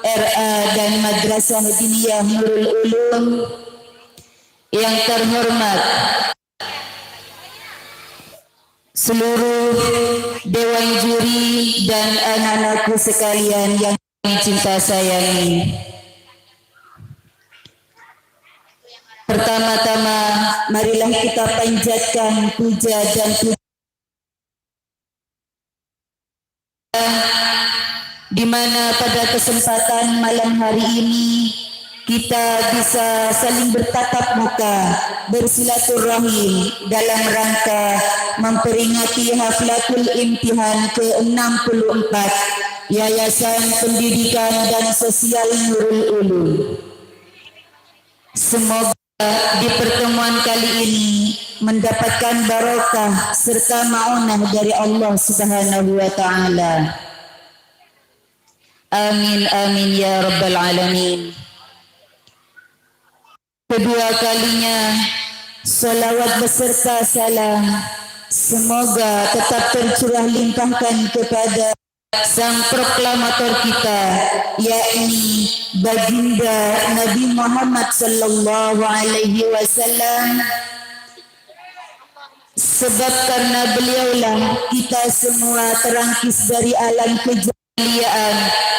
RA dan Madrasah Diniyah Nurul Ulum, yang terhormat seluruh dewan juri dan anak-anakku sekalian yang cinta sayangi. Pertama-tama marilah kita panjatkan puja dan puja di mana pada kesempatan malam hari ini kita bisa saling bertatap muka, bersilaturahim dalam rangka memperingati Haflatul Imtihan ke-64 Yayasan Pendidikan dan Sosial Nurul Ulum. Semoga di pertemuan kali ini mendapatkan barokah serta ma'unah dari Allah Subhanahu wa taala. Amin amin ya rabbal alamin. Kedua kalinya salawat beserta salam semoga tetap tercurah limpahkan kepada sang proklamator kita, yakni baginda Nabi Muhammad sallallahu alaihi wasallam, sebab karena beliaulah kita semua terangkis dari alam kejahiliaan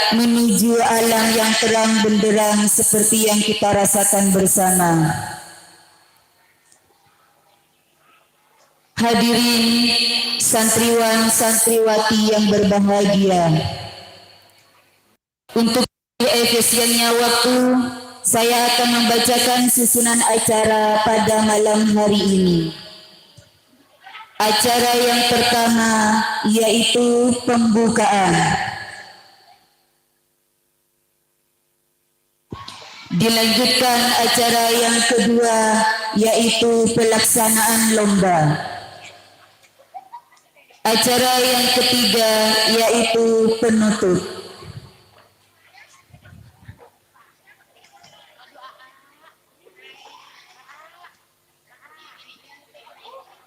menuju alam yang terang benderang seperti yang kita rasakan bersama. Hadirin santriwan santriwati yang berbahagia, untuk efisiennya waktu saya akan membacakan susunan acara pada malam hari ini. Acara yang pertama yaitu pembukaan. Dilanjutkan acara yang kedua yaitu pelaksanaan lomba. Acara yang ketiga yaitu penutup.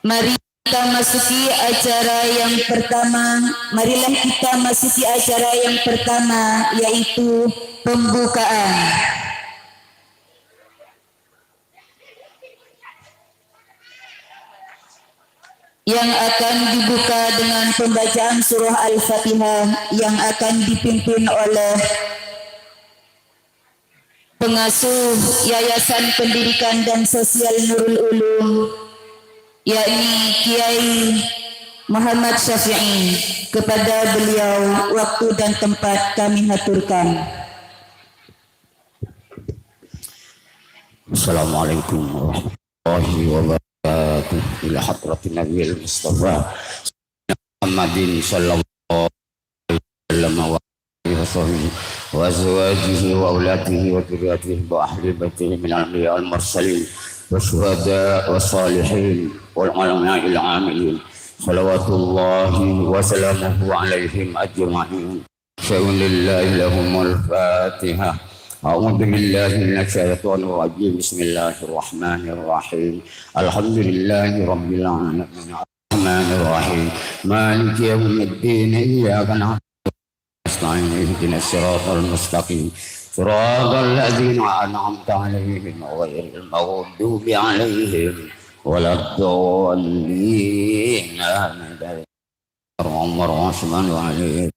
Mari kita masuki acara yang pertama. Marilah kita masuki acara yang pertama yaitu pembukaan. Yang akan dibuka dengan pembacaan surah Al-Fatihah yang akan dipimpin oleh pengasuh Yayasan Pendidikan dan Sosial Nurul Ulum, yakni Kiai Muhammad Syafi'i. Kepada beliau waktu dan tempat kami haturkan. Assalamualaikum warahmatullahi wabarakatuh. Ila hadratin Nabi al-Mustafa Muhammadin sallallahu alaihi wasallam wa alihi wa azwajihi wa auladihi wa dzurriyyatihi wa ahli baitihi min al-anbiya wal mursalin wa syuhada wa salihin wal ulama il amilin salawatullahi wa salamuhu alaihim ajma'in. Lillahi lahumul Fatihah. أعوذ بالله من الشيطان الرجيم. بسم الله الرحمن الرحيم. الحمد لله رب العالمين الرحمن الرحيم مالك يوم الدين إياك نعبد ونستعين اهدنا الصراط المستقيم صراط الذين أنعمت عليهم غير المغضوب عليهم ولا الضالين آمين. الرحمن الرحيم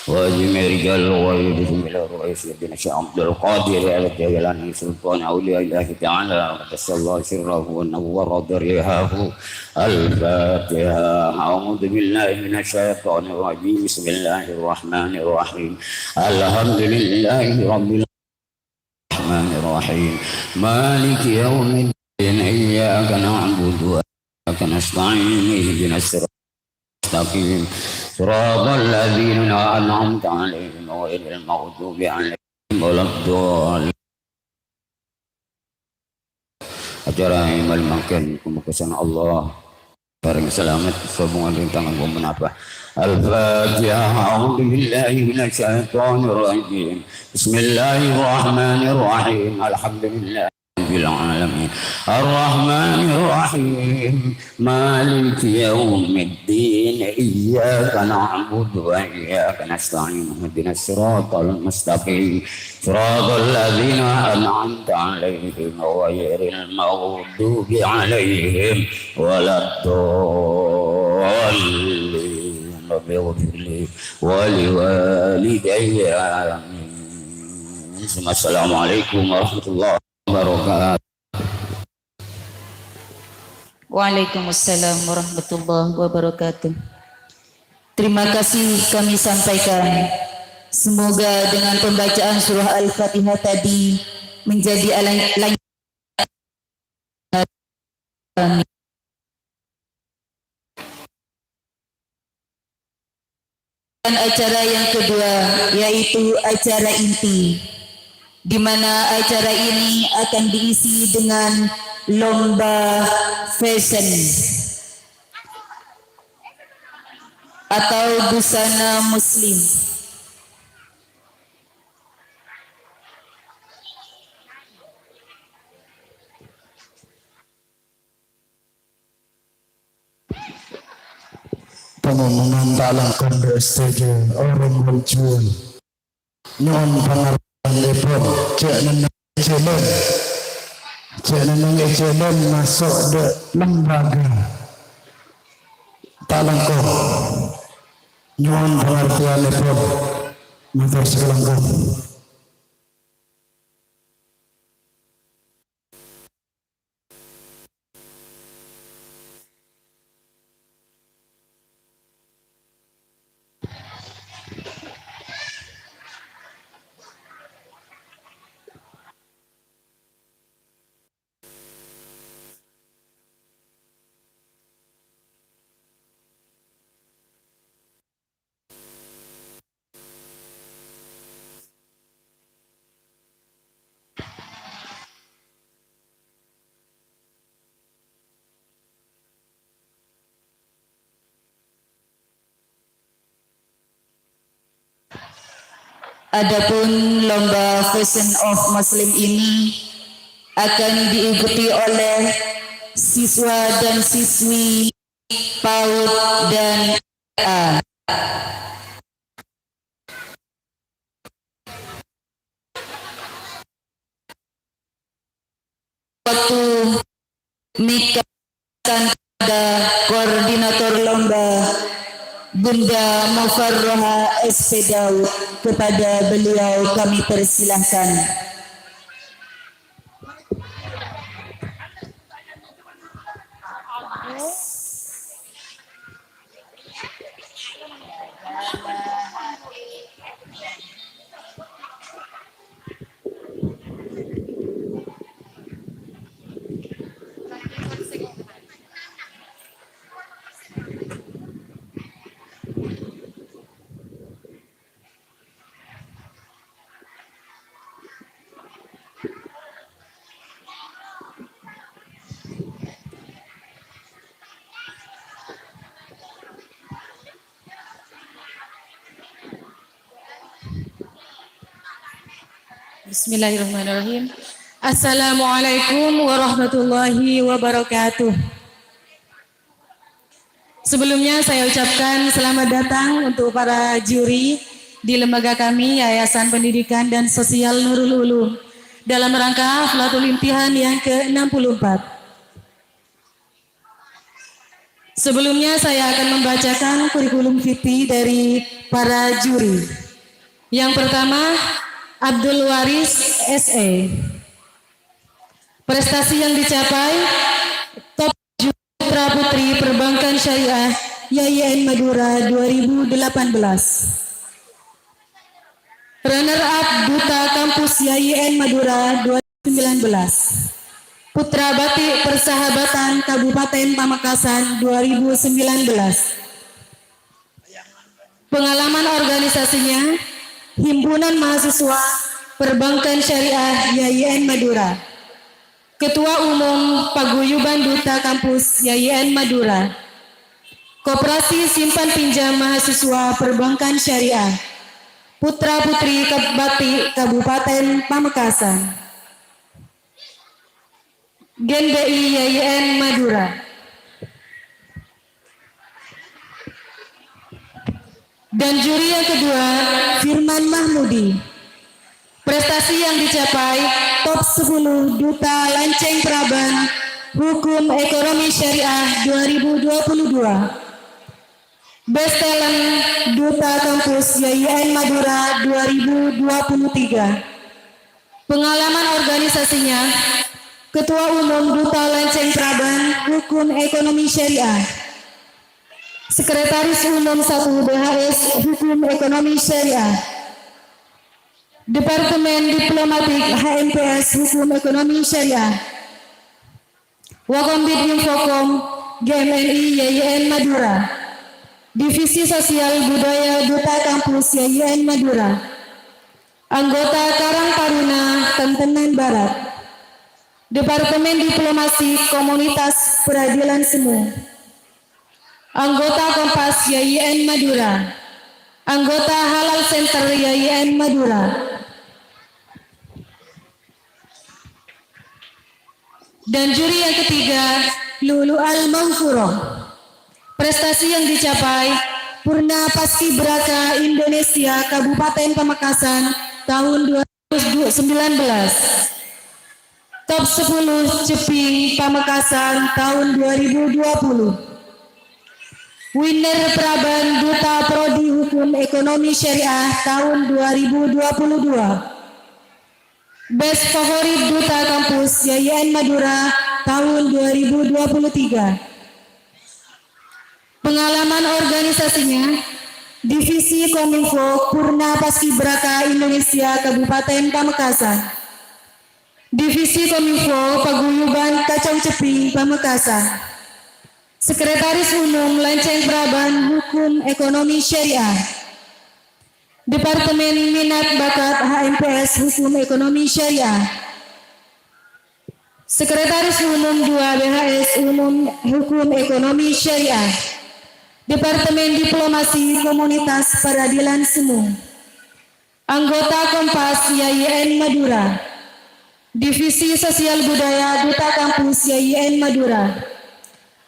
وجميع رجال الغيب بسم الله الرئيس بن شيخ عبد القادر على الجيلاني سلطان أولياء الله تعالى وقدس الله سره ونور ضريحه. الفاتحة. أعوذ بالله من الشيطان الرجيم. بسم الله الرحمن الرحيم. الحمد لله رب الرحمن الرحيم مالك يوم الدين إياك نعبد وإياك نستعين اهدنا الصراط المستقيم صراط الذين أنعمت عليهم غير المغضوب عليهم ولا الضالين. Acara imal makan kemukasan Allah bareng selamat semua di tangan pemenapa. Al-Fatihah. A'udzu billahi minasyaitonir rajim. Bismillahirrahmanirrahim. Alhamdulillah رب العالمين الرحمن الرحيم مالك يوم الدين إياك نعبد وإياك نستعين اهدنا الصراط المستقيم صراط الذين أنعمت عليهم غير المغضوب عليهم ولا الضالين رب اغفر لي ولوالدي آمين. Assalamualaikum warahmatullahi wabarakatuh. Waalaikumsalam warahmatullahi wabarakatuh. Terima kasih kami sampaikan. Semoga dengan pembacaan surah Al-Fatihah tadi menjadi lanjutan acara yang kedua, yaitu acara inti, di mana acara ini akan diisi dengan lomba fashion atau busana muslim. Pengumuman dalam kongres STG orang berjual non pengarang lepon cek neneng ecelen masuk de lembaga talangko non pengertian lepon motor sekelangkong. Adapun lomba Fashion of Muslim ini akan diikuti oleh siswa dan siswi PAUD dan A. Waktu Mika Sanda, koordinator lomba Bunda Mufarroha SP Daud, kepada beliau kami persilahkan. Bismillahirrahmanirrahim. Assalamualaikum warahmatullahi wabarakatuh. Sebelumnya saya ucapkan selamat datang untuk para juri di lembaga kami Yayasan Pendidikan dan Sosial Nurul Ulum dalam rangka Haflatul Imtihan yang ke-64. Sebelumnya saya akan membacakan kurikulum vitae dari para juri. Yang pertama, Abdul Waris SE. Prestasi yang dicapai top putra putri perbankan syariah YIN Madura 2018. Runner up duta kampus YIN Madura 2019. Putra batik persahabatan Kabupaten Pamekasan 2019. Pengalaman organisasinya Himpunan Mahasiswa Perbankan Syariah YIN Madura, Ketua Umum Paguyuban Duta Kampus YIN Madura, Koperasi Simpan Pinjam Mahasiswa Perbankan Syariah, Putra Putri Batik Kabupaten Pamekasan. GenBI YIN Madura. Dan juri yang kedua, Firman Mahmudi. Prestasi yang dicapai top 10 Duta Lanceng Praban Hukum Ekonomi Syariah 2022. Best Talent Duta Kampus YIN Madura 2023. Pengalaman organisasinya, Ketua Umum Duta Lanceng Praban Hukum Ekonomi Syariah, Sekretaris Umum 1 BHS Hukum Ekonomi Syariah, Departemen Diplomatik HMPS Hukum Ekonomi Syariah, Wakombit Infokom GMNI YIN Madura, Divisi Sosial Budaya Duta Kampus YIN Madura, anggota Karang Taruna Tentenan Barat, Departemen Diplomasi Komunitas Peradilan Semu, anggota Kompas YIN Madura, anggota Halal Center YIN Madura, dan juri yang ketiga, Lulu Al-Maghfurah. Prestasi yang dicapai Purna Paskibraka Indonesia Kabupaten Pamekasan tahun 2019. Top 10 Ceping Pamekasan tahun 2020. Winner Praban Duta Prodi Hukum Ekonomi Syariah tahun 2022. Best Favorit Duta Kampus YIN Madura tahun 2023. Pengalaman organisasinya, Divisi Kominfo Purna Paskibraka Indonesia Kabupaten Pamekasan, Divisi Kominfo Paguyuban Kacang Ceping Pamekasan, Sekretaris Umum Lanceng Praban Hukum Ekonomi Syariah, Departemen Minat Bakat HMPS Hukum Ekonomi Syariah, Sekretaris Umum 2 BHS Umum Hukum Ekonomi Syariah, Departemen Diplomasi Komunitas Peradilan Semu, anggota Kompas YIN Madura, Divisi Sosial Budaya Duta Kampus YIN Madura,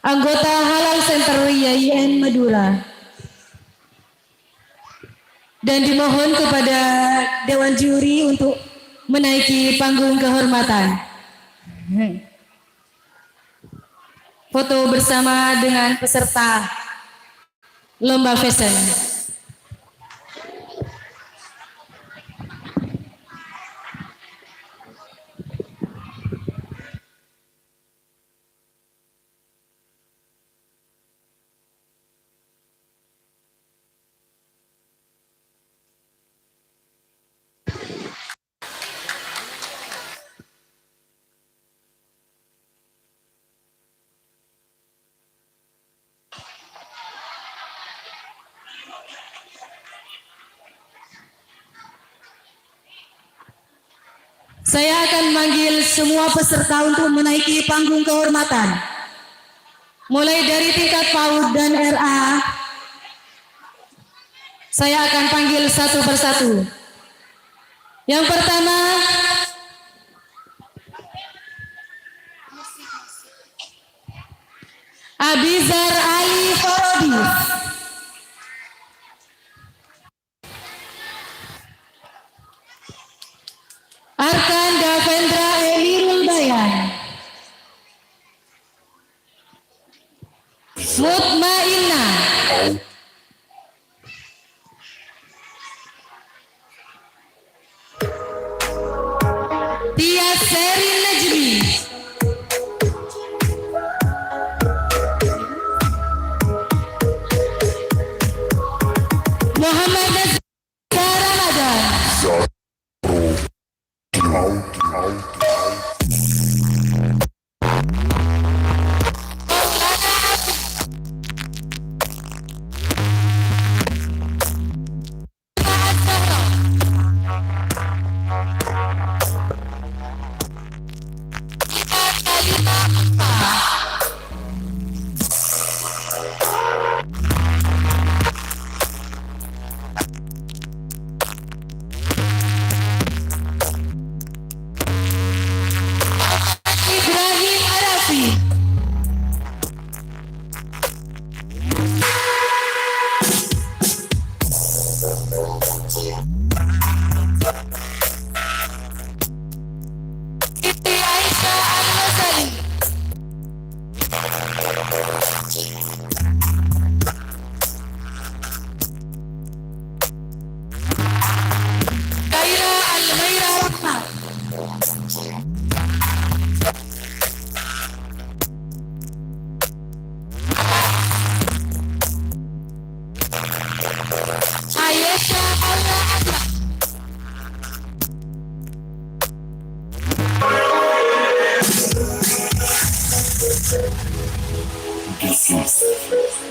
anggota Halal Center YIN Madura. Dan dimohon kepada Dewan Juri untuk menaiki panggung kehormatan. Foto bersama dengan peserta Lomba Fashion. Saya akan memanggil semua peserta untuk menaiki panggung kehormatan. Mulai dari tingkat PAUD dan RA, saya akan panggil satu persatu. Yang pertama, Abizar Ali Farodi. Arkan Davendra Elirul Bayan. Mutmainna. Tia Serin Najmi. Muhammad Nazar Ramadan. Siti Aisyah Al-Masari. Kaira Al-Maira Rahmat. Aisyah Al-Adla. This is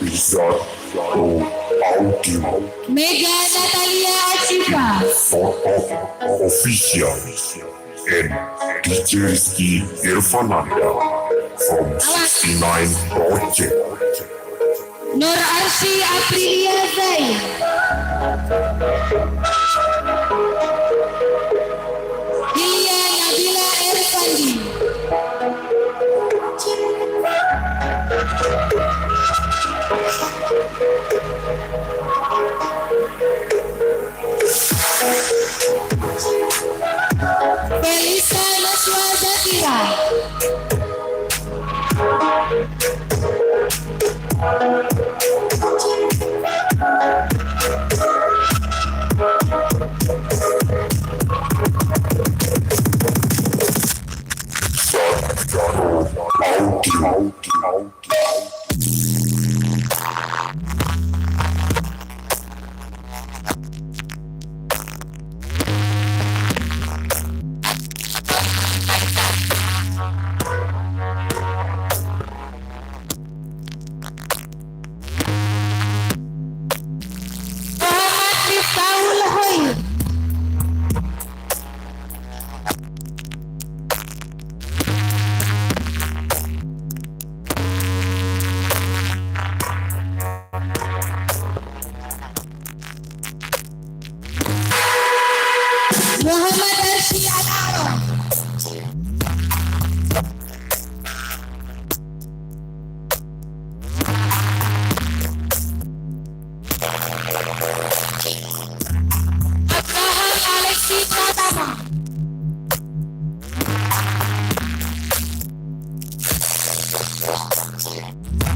Resort Audio Mega Natalia Acipa. Sort of Official and DJ Rizky Irfananda from 69 Project. Nur Arsi Aprilia Zain. Hilya Nabila Irfandi. Felisa Naswa Zakira. Audio. Muhammad Miftahul Hoir. Muhammad Arsi Al-Aram. Abraham Alexi Pratama.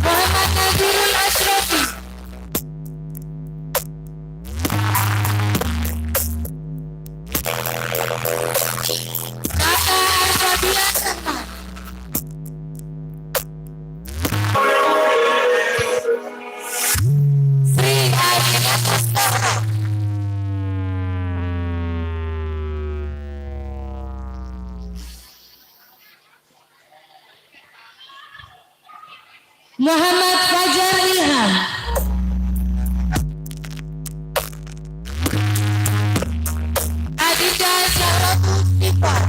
Muhammad Nazirul Ashrafi. Kata Arfabila Rahmat. Sri Adina Mustafa. Muhammad Fajar Ilham. Adinda Syaratul Sifat.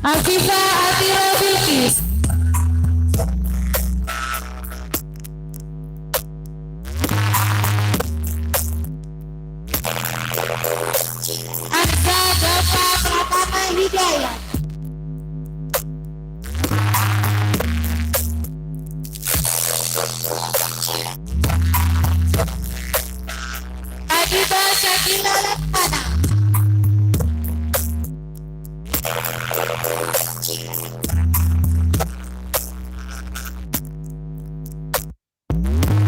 Afifah Atira Bilqis. Arza Dava Pratama Hidayat. Adiba Syakila Laksana.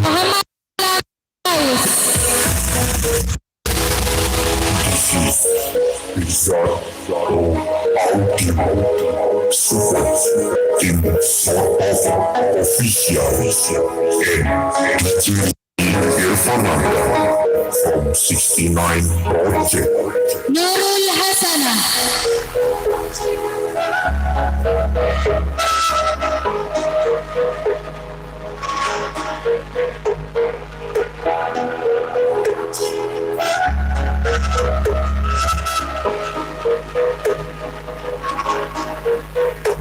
Muhammad Laus. This is Resort Audio Support in Sort of Official and DJ Irfananda from 69 Project. Nurul Hasanah.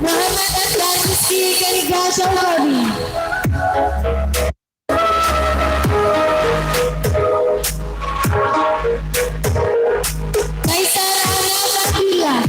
Muhammad Akbar Rizki Keriga Syawari. Kaisar Arab Abdullah.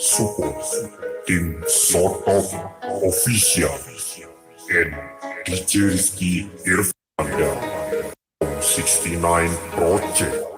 support Tim Sotok Official and DJ Rizky Irfanda from 69 Project.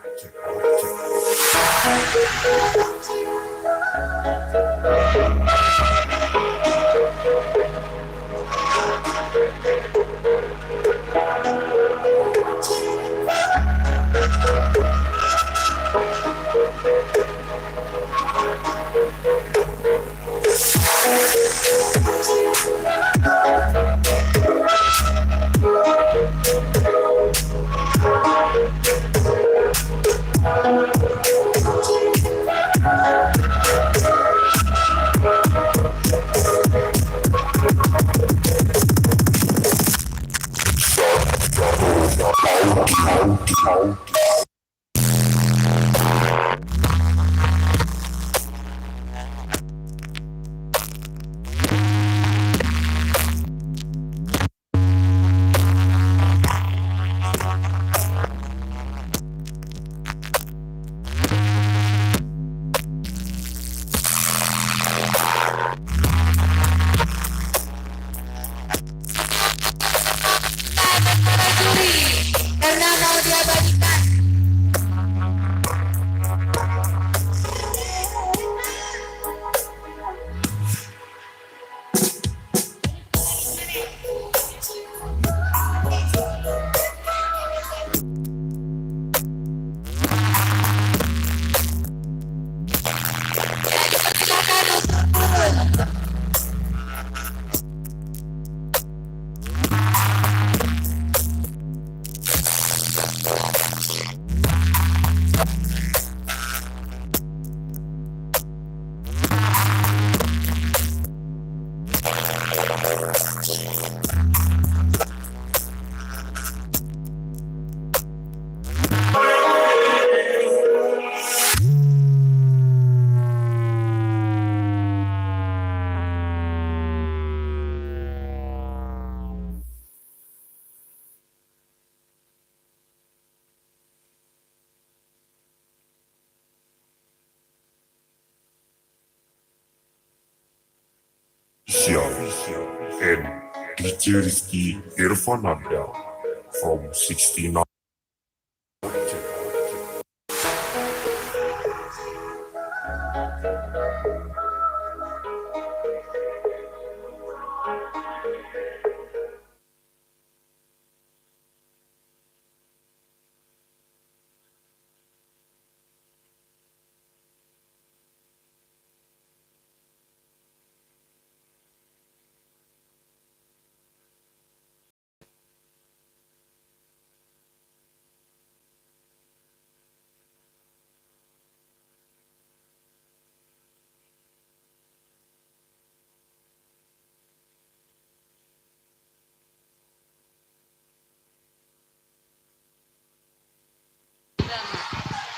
Karena mau diabadikan. And DJ Rizky Irfananda from 69.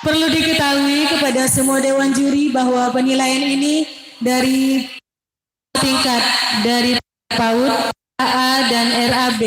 Perlu diketahui kepada semua dewan juri bahwa penilaian ini dari tingkat dari PAUD, AA, dan RAB.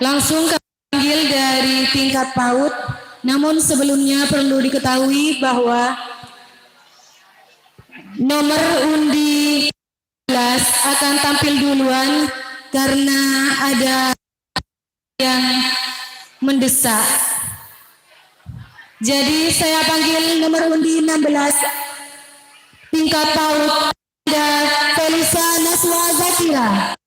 Langsung kami panggil dari tingkat PAUD, namun sebelumnya perlu diketahui bahwa nomor undi 11 akan tampil duluan karena ada yang mendesak. Jadi saya panggil nomor undi 16 tingkat PAUD, ada Felisa Naswa Zakira.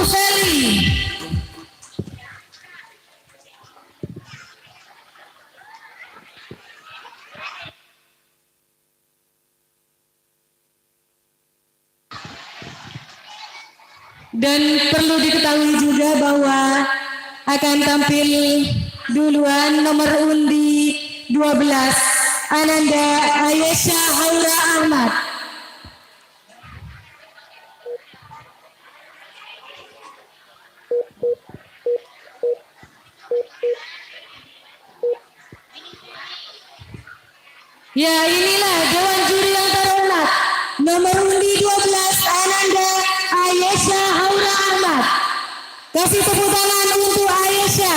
Feli. Dan perlu diketahui juga bahwa akan tampil duluan nomor undi 12 Ananda Ayesha Haura Ahmad. Ya, inilah Dewan Juri yang terhormat. Nomor undi 12 Ananda Ayesha Haura Ahmad. Kasih tepuk tangan untuk Ayesha.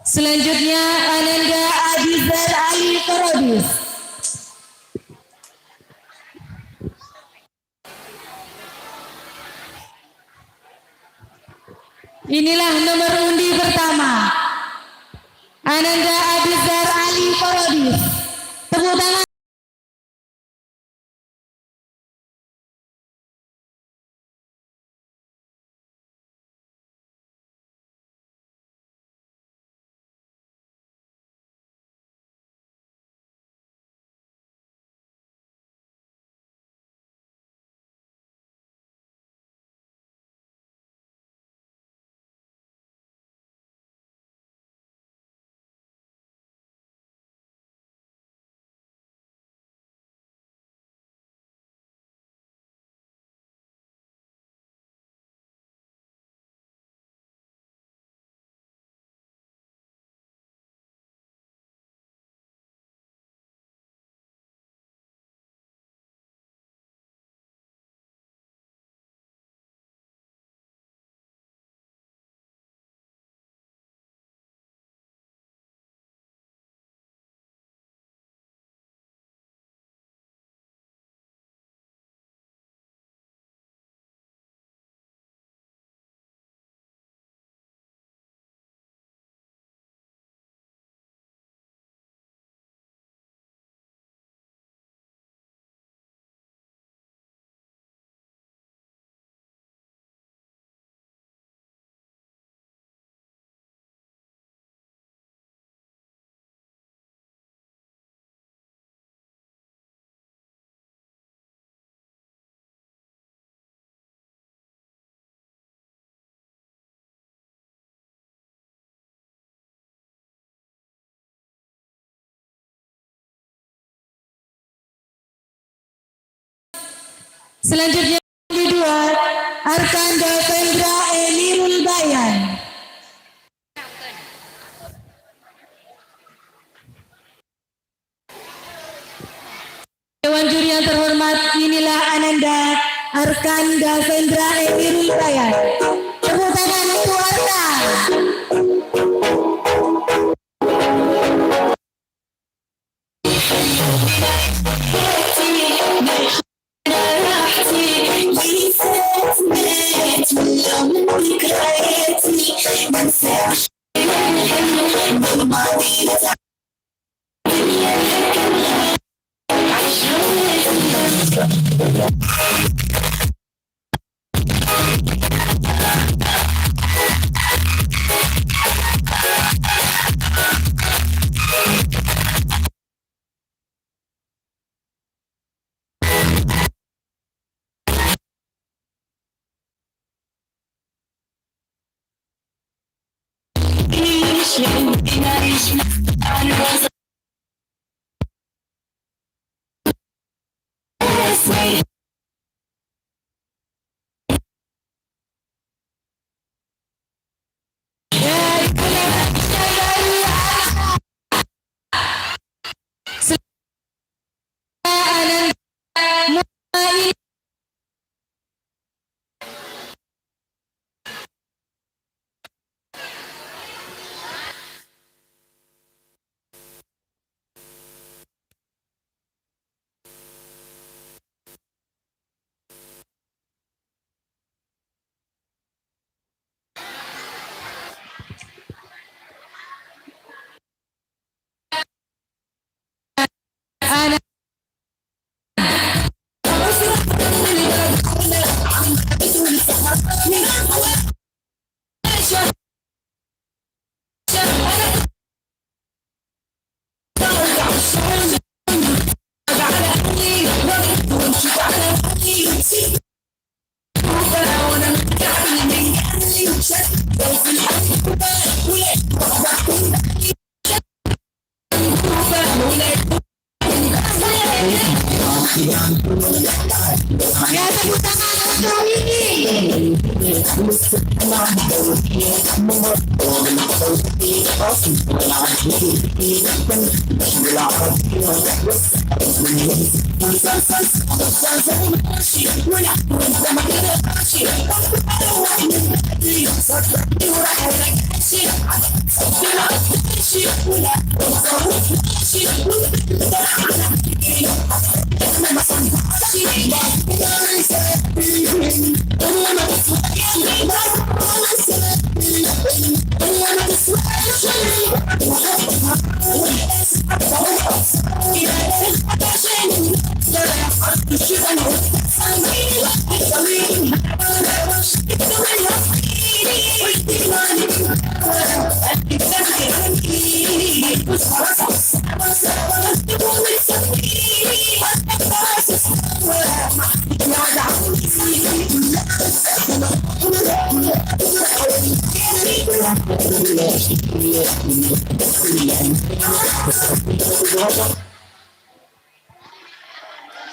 Selanjutnya Ananda Abizar Ali Korodis. Inilah nomor undi pertama. Ananda Abizar Ali Korodis. Tepuk tangan. Selanjutnya undi 2 Arkan Devendra Emirul Bayan. Dewan juri yang terhormat, inilah Ananda Arkan Devendra Emirul Bayan. Tepuk tangan. Ya, tepuk tangan untuk ini.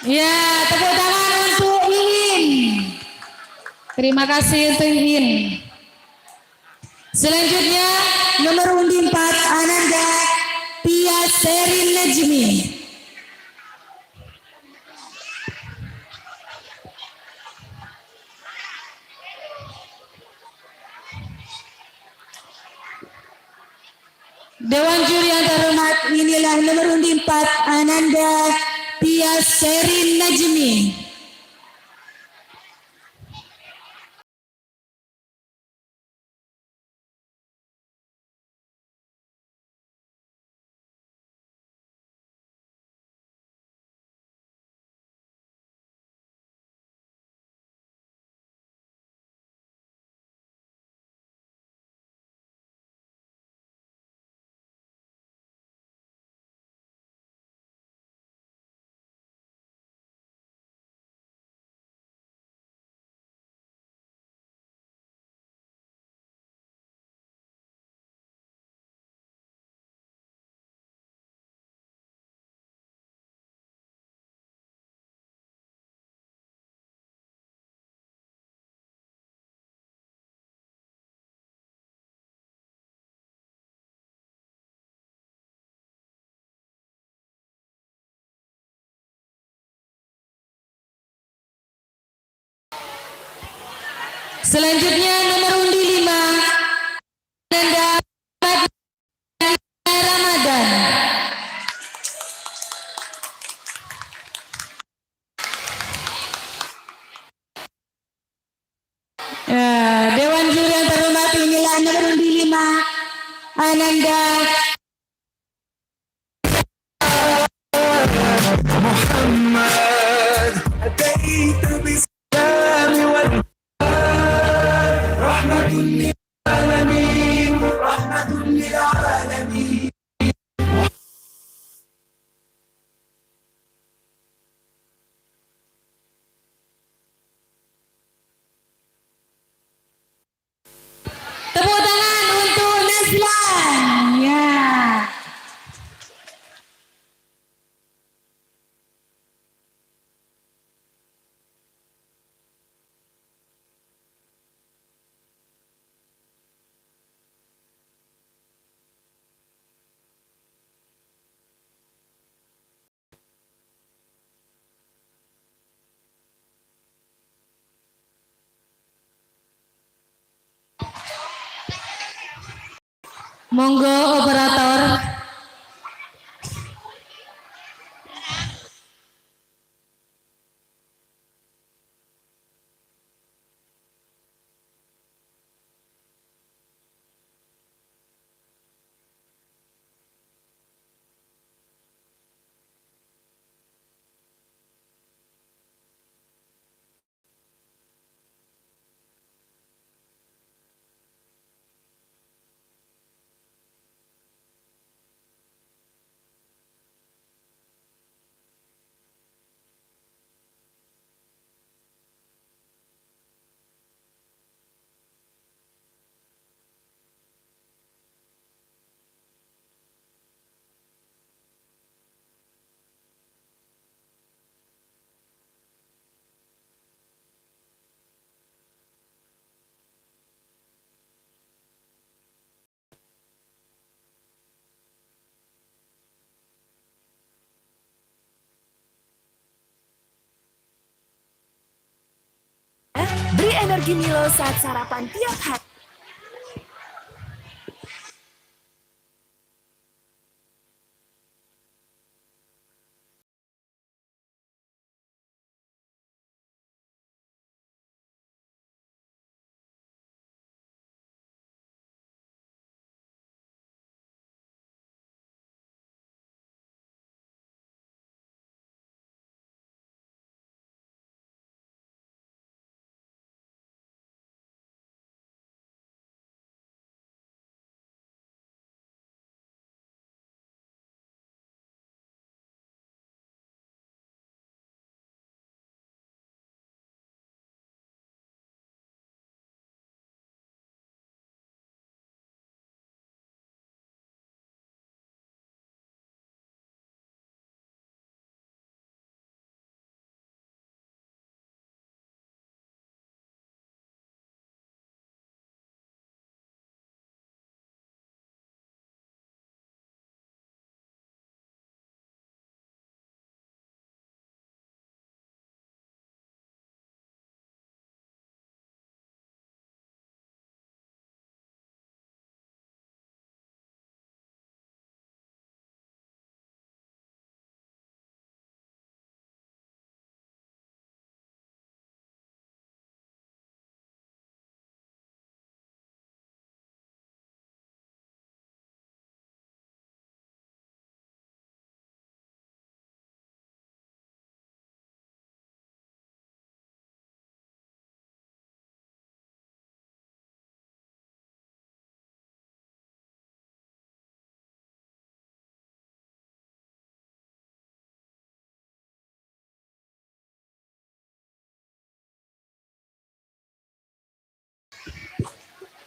Ya, tepuk tangan untuk Iin. Terima kasih untuk Iin. Selanjutnya nomor undi 4 Ananda Tia Serin Najmi. Dewan juri yang terhormat, inilah nomor undi 4 Ananda Tia Serin Najmi. Selanjutnya nomor undi 5 Ananda Ramadan. Dewan juri yang terhormat, inilah nomor Ananda tepuk tangan untuk Nazlan. Ya. Monggo operator. Beri energi Milo saat sarapan tiap hari.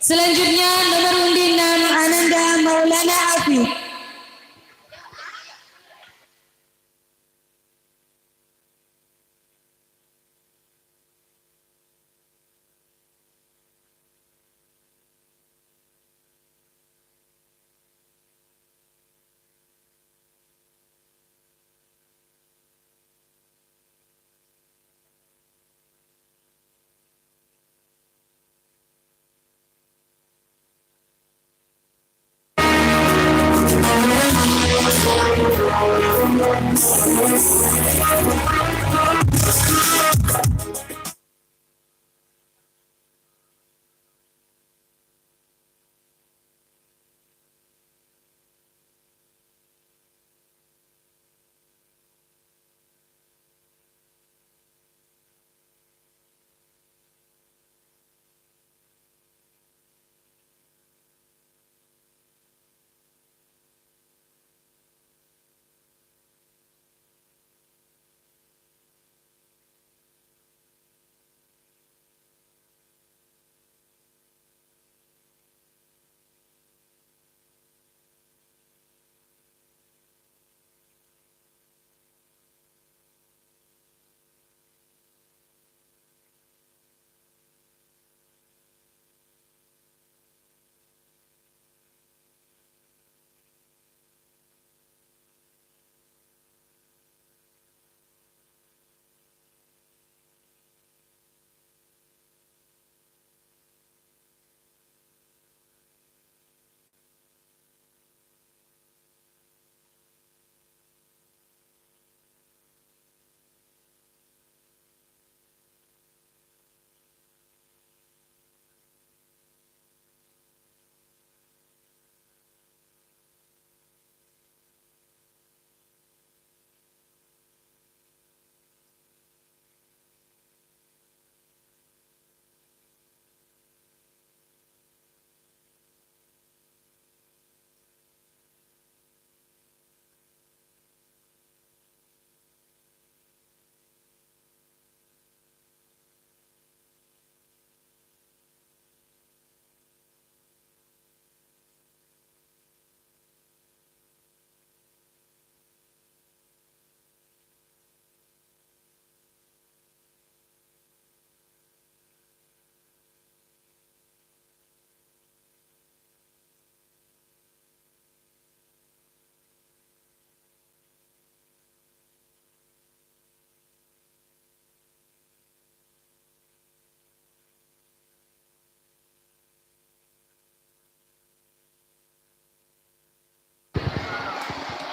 Selanjutnya nomor undi 6 Ananda Maulana Afif.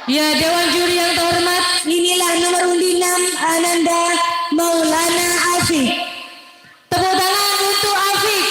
Ya, Dewan Juri yang terhormat, inilah nomor undi 6 Ananda Maulana Afik. Tepuk tangan untuk Afik.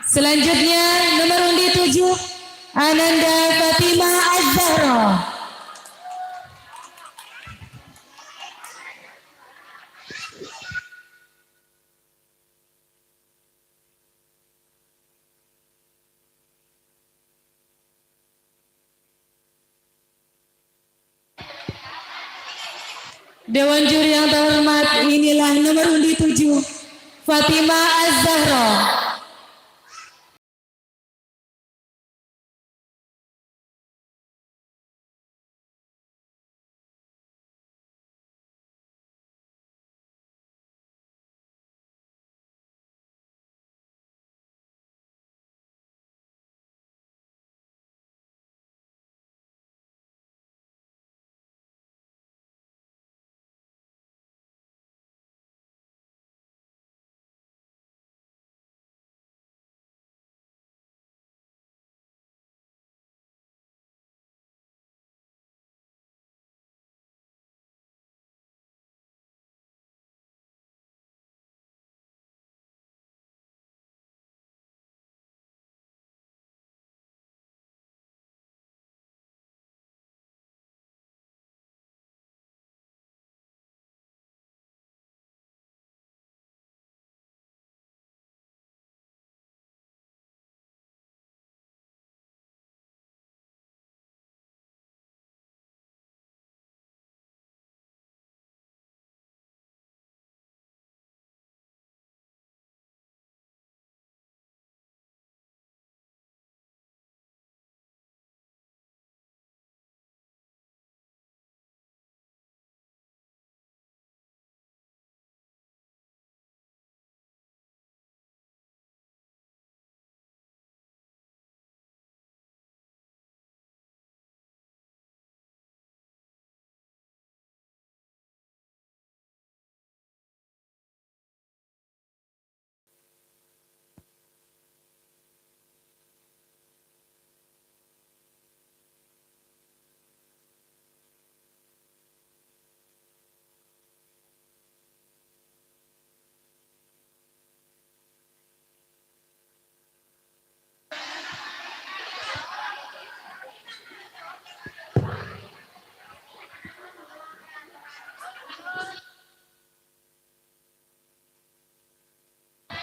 Selanjutnya nomor undi 7 Ananda Fatima Az-Zahra. Dewan Juri yang terhormat, inilah nomor undi 7 Fatima Az-Zahra.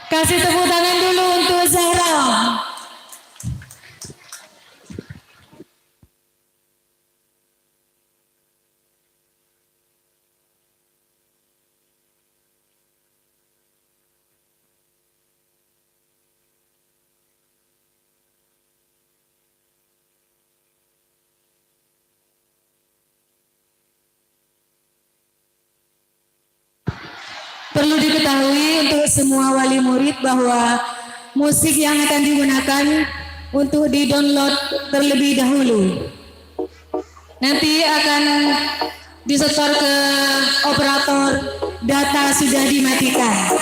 Kasih tepuk tangan dulu untuk Zahra. diketahui untuk semua wali murid bahwa musik yang akan digunakan untuk di-download terlebih dahulu. Nanti akan disetor ke operator, data sudah dimatikan.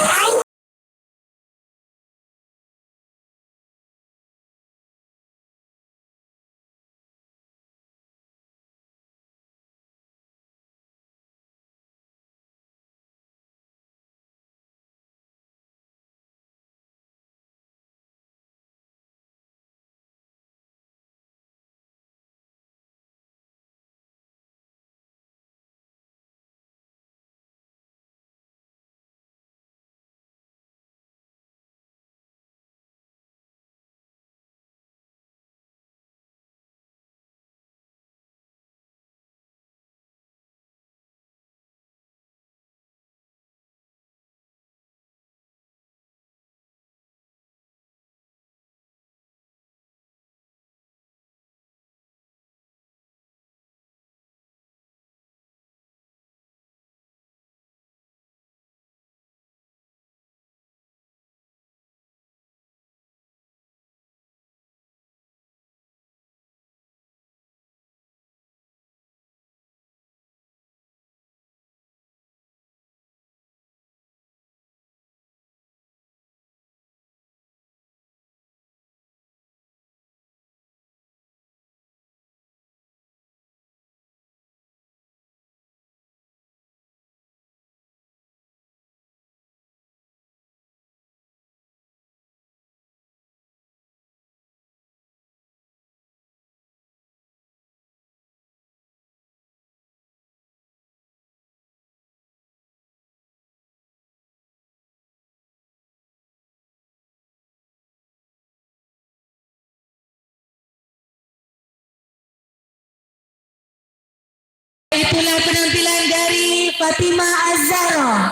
Itulah penampilan dari Fatima Az-Zahra.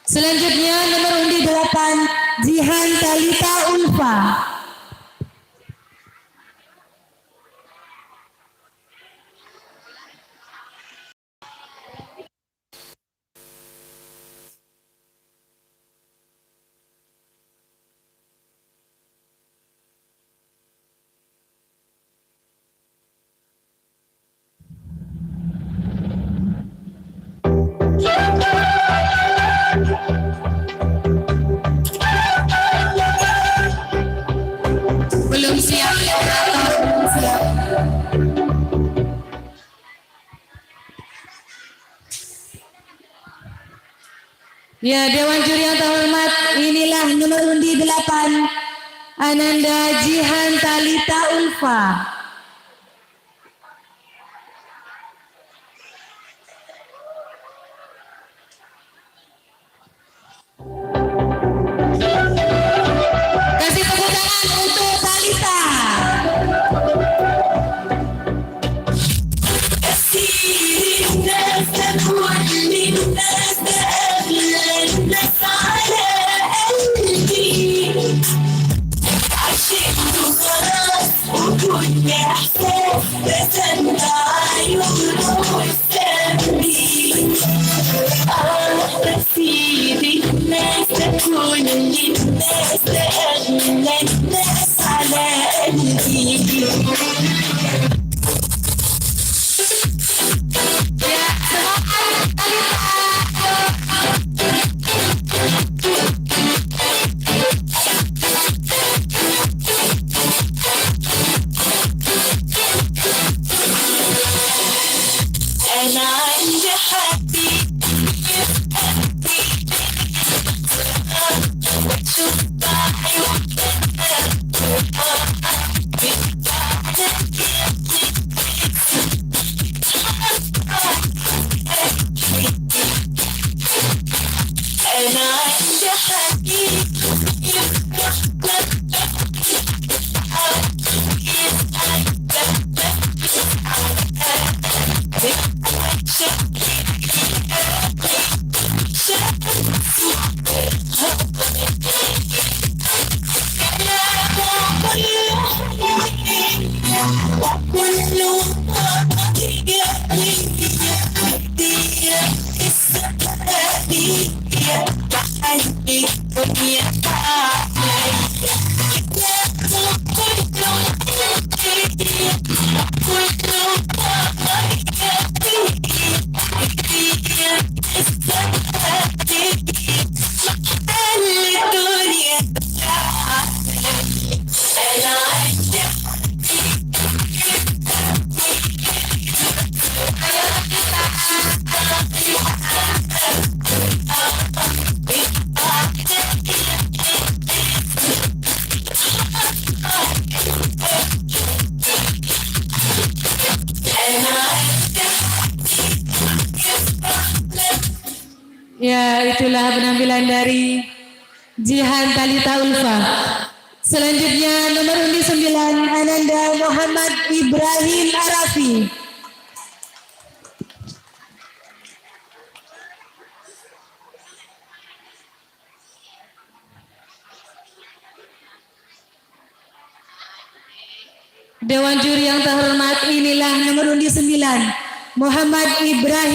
Selanjutnya nomor undi 8 Jihan Talita Ulfa. Belum siap operator, belum siap. Ya, Dewan Juri yang terhormat, inilah nomor undi 8 Ananda Jihan Talita Ulfa. Kasih tepuk tangan untuk Talita. itulah penampilan dari Jihan Talita Ulfa. Selanjutnya nomor undi 9 Ananda Muhammad Ibrahim Arafi. Dewan juri yang terhormat, inilah nomor undi 9 Muhammad Ibrahim.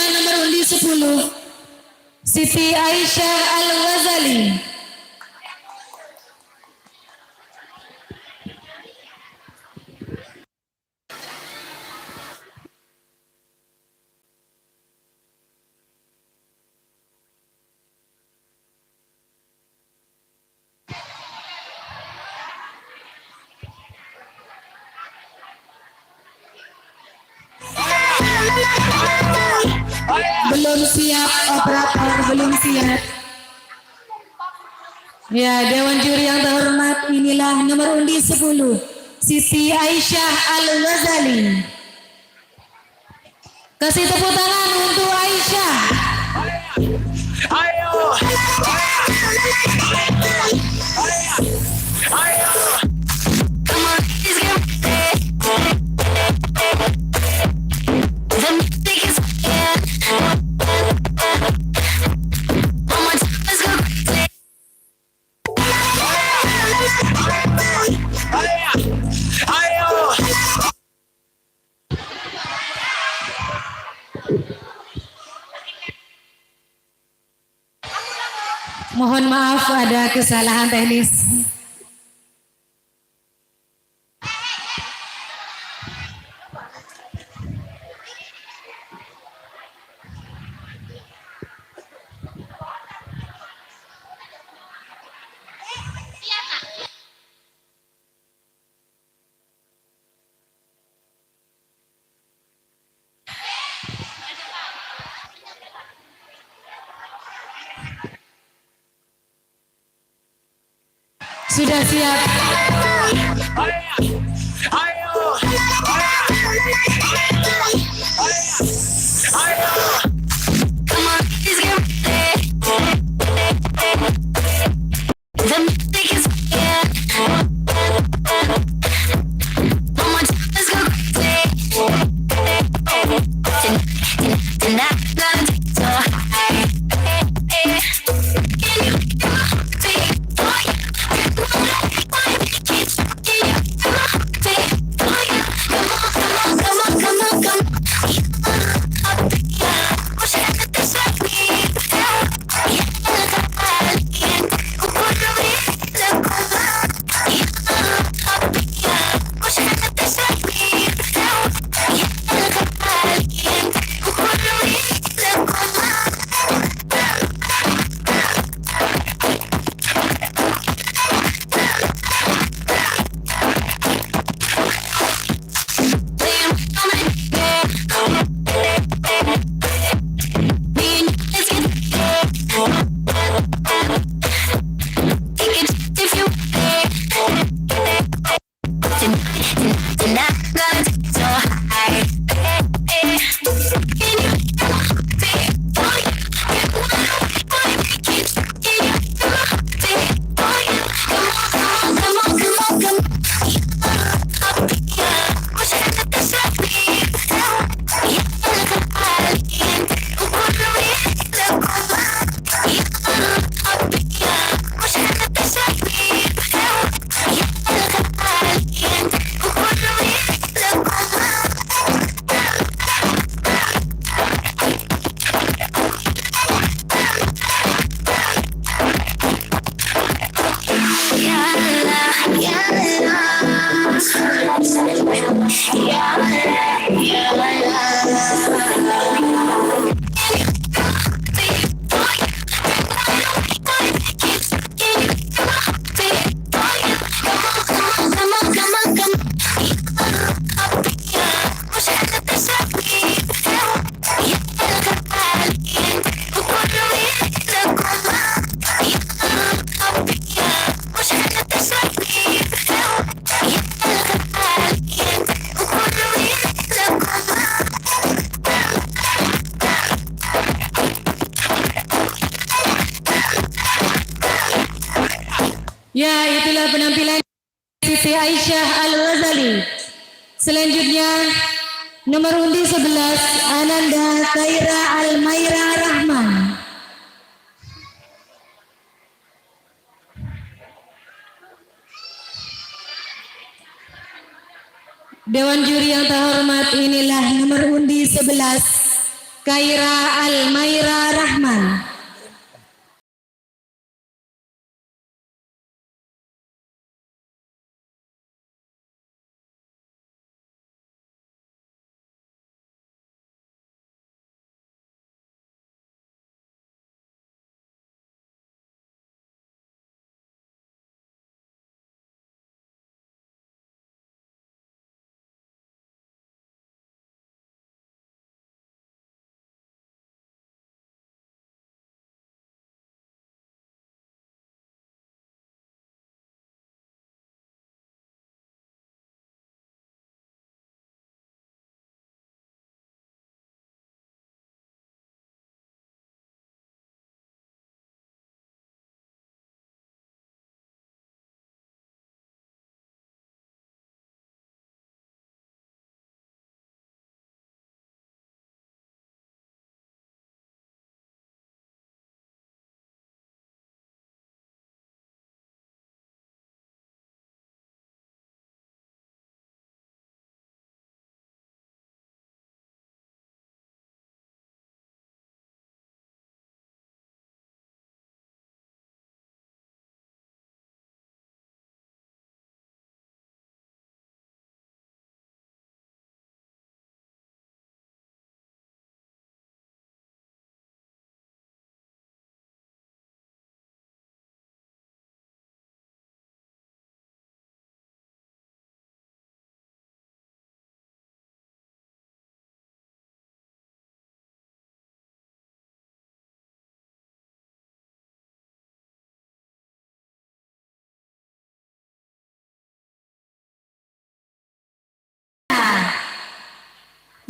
Nomor undi 10 Siti Aisyah Al-Ghazali. Belum siap operator, belum siap. Ya, Dewan juri yang terhormat, inilah nomor undi 10 Siti Aisyah Al-Ghazali. Kasih tepuk tangan untuk Aisyah. Mohon maaf ada kesalahan teknis. Sudah siap. Come on. Siti Aisyah Al-Ghazali. Selanjutnya nomor undi 11 Ananda Khaira Almaira Rahman. Dewan juri yang terhormat, inilah nomor undi 11 Khaira Almaira Rahman.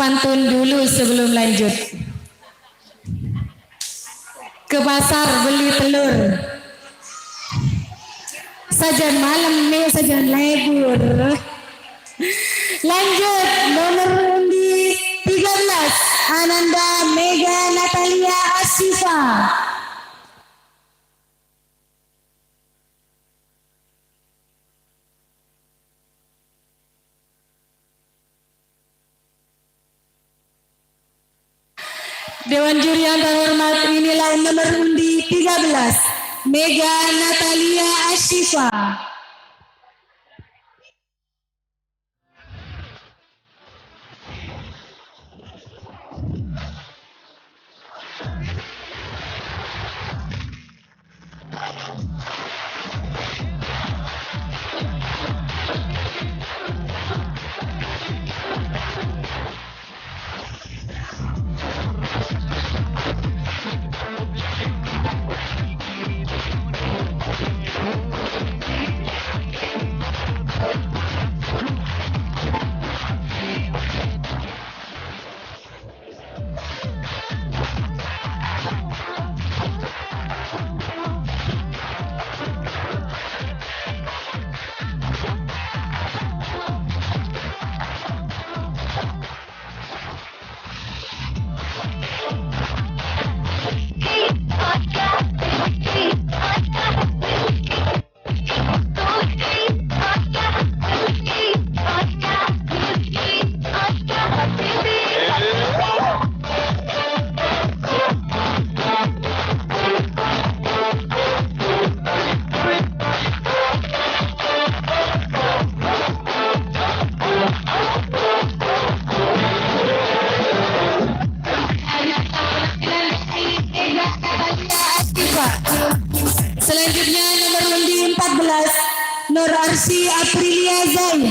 Pantun dulu sebelum lanjut. Ke pasar beli telur, sajian malam nih sajian lebur. Lanjut nomor undi 13 Ananda Mega Natalia Asifa. Dewan juri yang terhormat, inilah nomor undi 13 Mega Natalia Asifa. Selanjutnya nomor undi 14 Nur Arsi Aprilia Zain.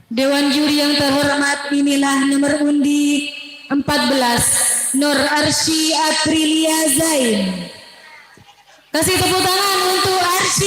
Dewan juri yang terhormat, inilah nomor undi 14 Nur Arsy Aprilia Zain. Kasih tepuk tangan untuk Arsy.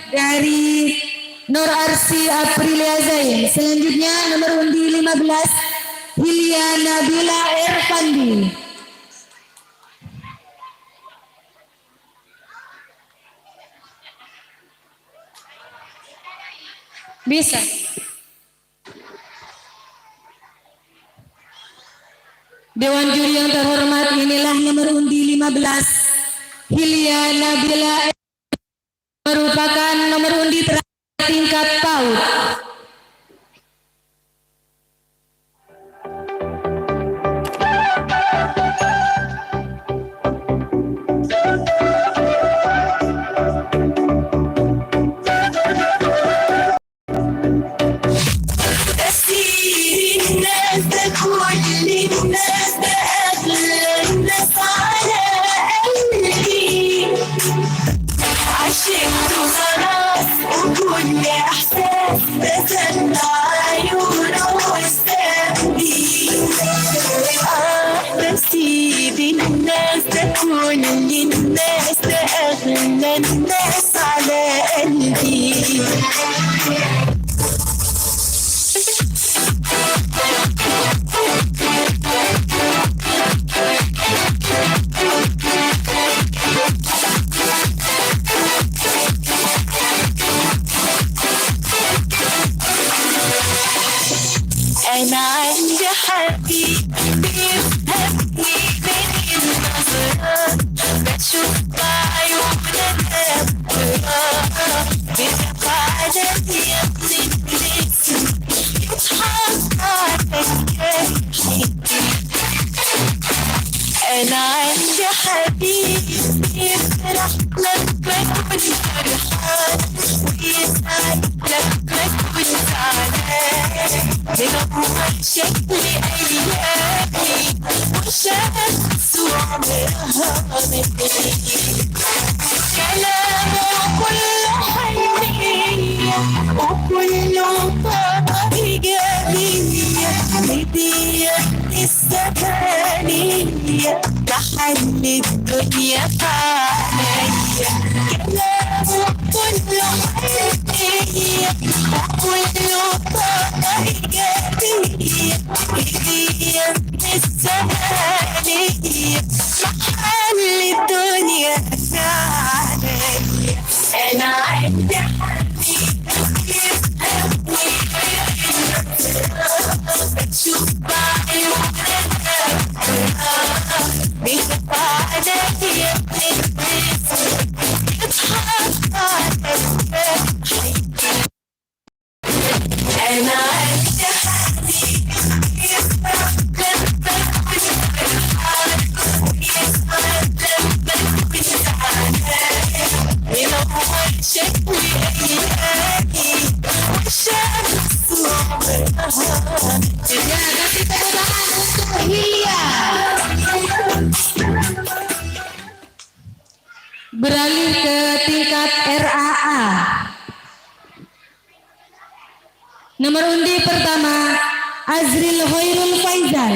Dari Nur Arsy Aprilia Zain. Selanjutnya nomor undi 15 Hilya Nabila Irfandi. Bisa. Dewan juri yang terhormat, inilah nomor undi 15 Hilya Nabila merupakan nomor undi terakhir tingkat PAUD. كل الناس أغلى الناس على قلبي. أنا عندي حبيب بيفهمني من النظرات، بشوف بعيونك بيبقى عليا من الاسم يضحك عليا. أنا عندي حبيب يفرح لما كنت فرحان ويزعل لما كنت زعلان، بنور شكل أيامي وشمس وعمرها مثلي. كلامه كله حنية وكله طاقة إيجابية، هدية الزمانية لحل الدنيا فعليا. كلامه كله حنية وكله طاقة إيجابية، هدية الزمانية لحل الدنيا فعليا. أنا عندي حبيب يفهمني بشوف بعيونك beralih ke tingkat RAA. Nomor undi pertama Azril Hoirul Faizal.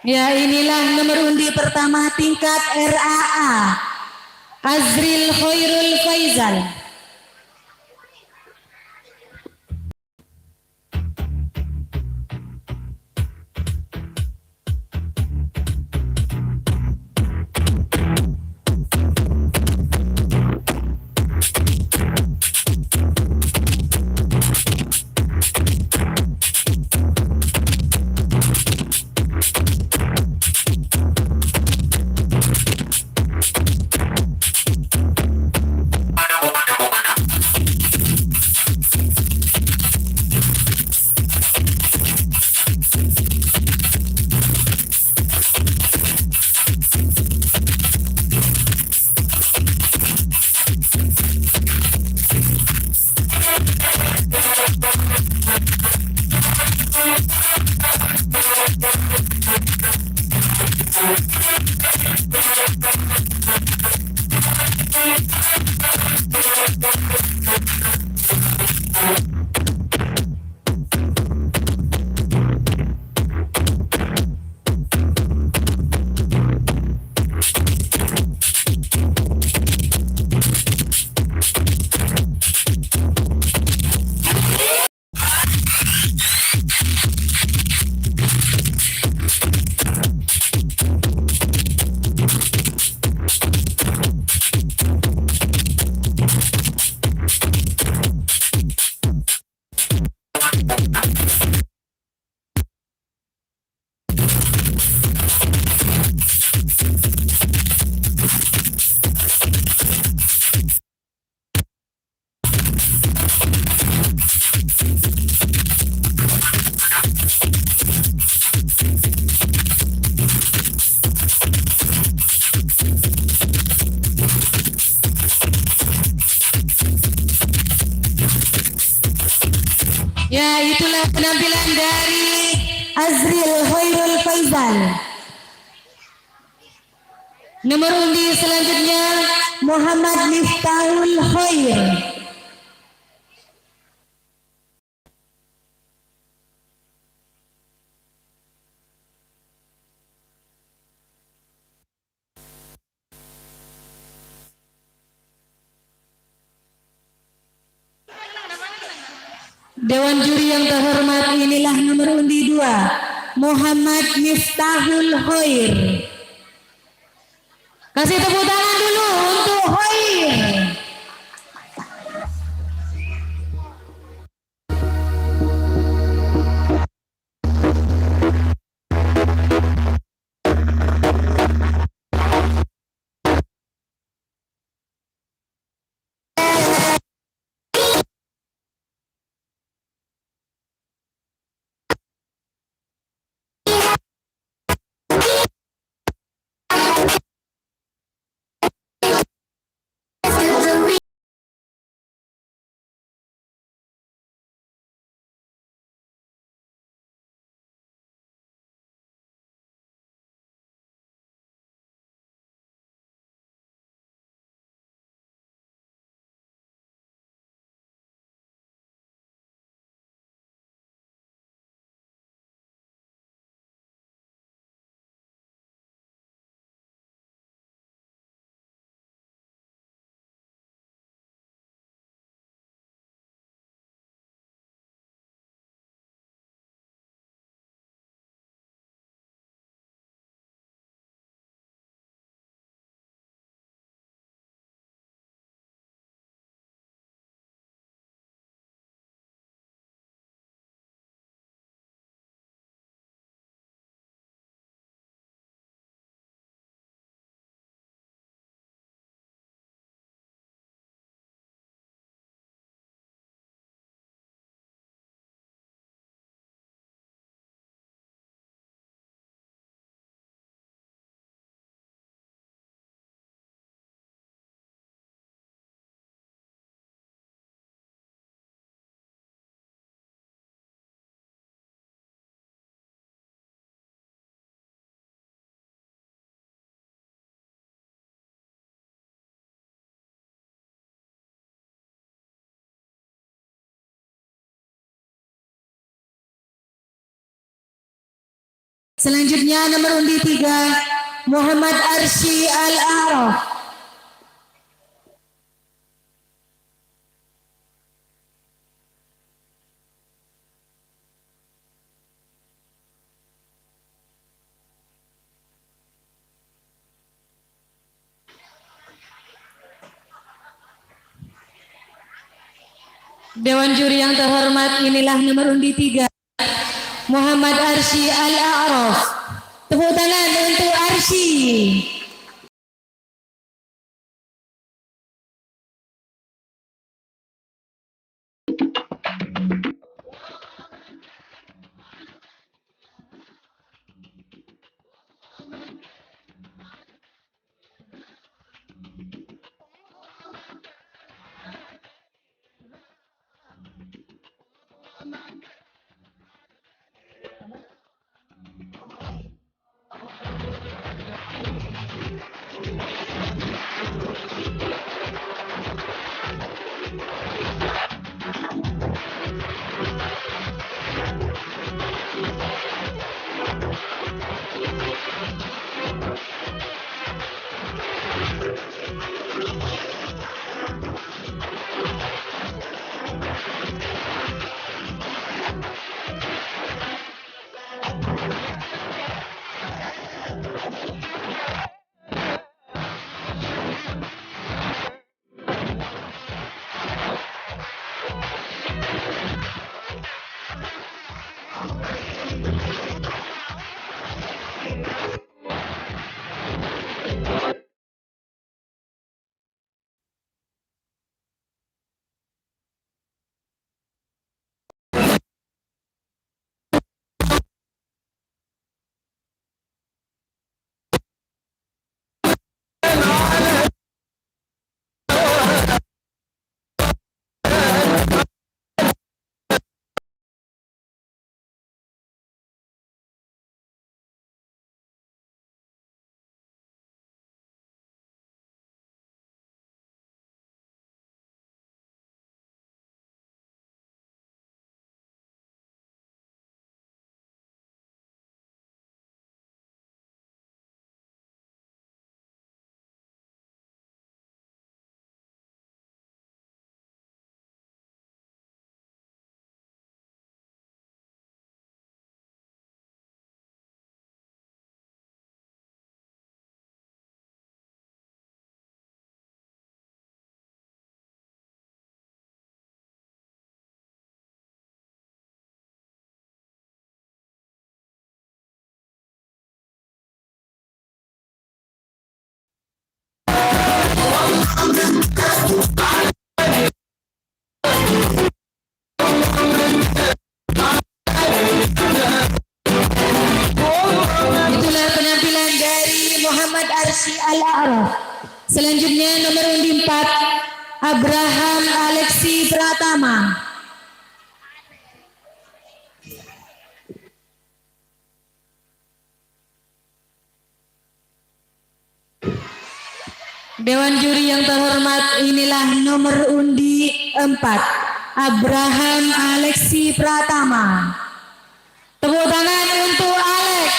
Ya, inilah nomor undi pertama tingkat RAA. Azril Hoirul Faizal. Ya, itulah penampilan dari Azril Hoirul Faizal. Nomor undi selanjutnya Muhammad Miftahul Hoir. Dewan juri yang terhormat, inilah nomor undi 2 Muhammad Miftahul Hoir. Kasih tepuk tangan dulu untuk Hoir. Selanjutnya nomor undi 3 Muhammad Arsy Al-A'raf. Dewan juri yang terhormat, inilah nomor undi 3 Muhammad Arsy Al-A'raf. Tepuk tangan untuk Arsy. Itulah penampilan dari Muhammad Arsy Al-A'raf. Selanjutnya nomor undi 4 Abraham Alexi Pratama. Dewan juri yang terhormat, inilah nomor undi 4 Abraham Alexi Pratama. Tepuk tangan untuk Alex.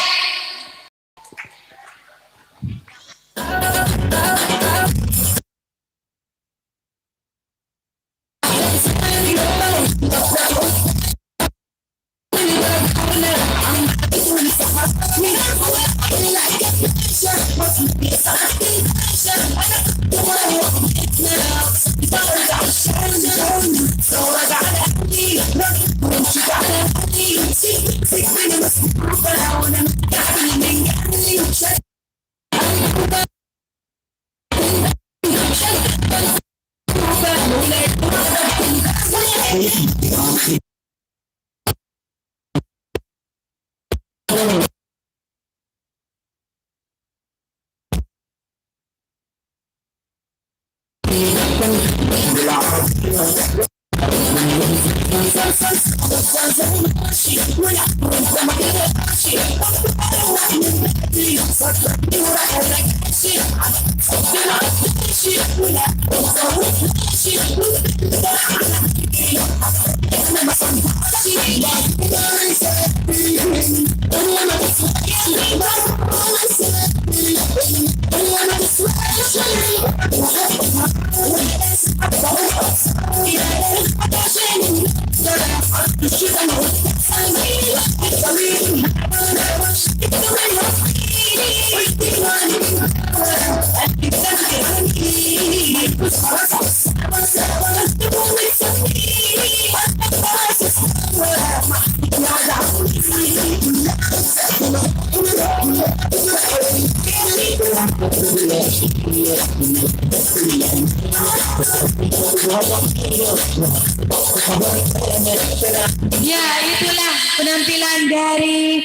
Ya, itulah penampilan dari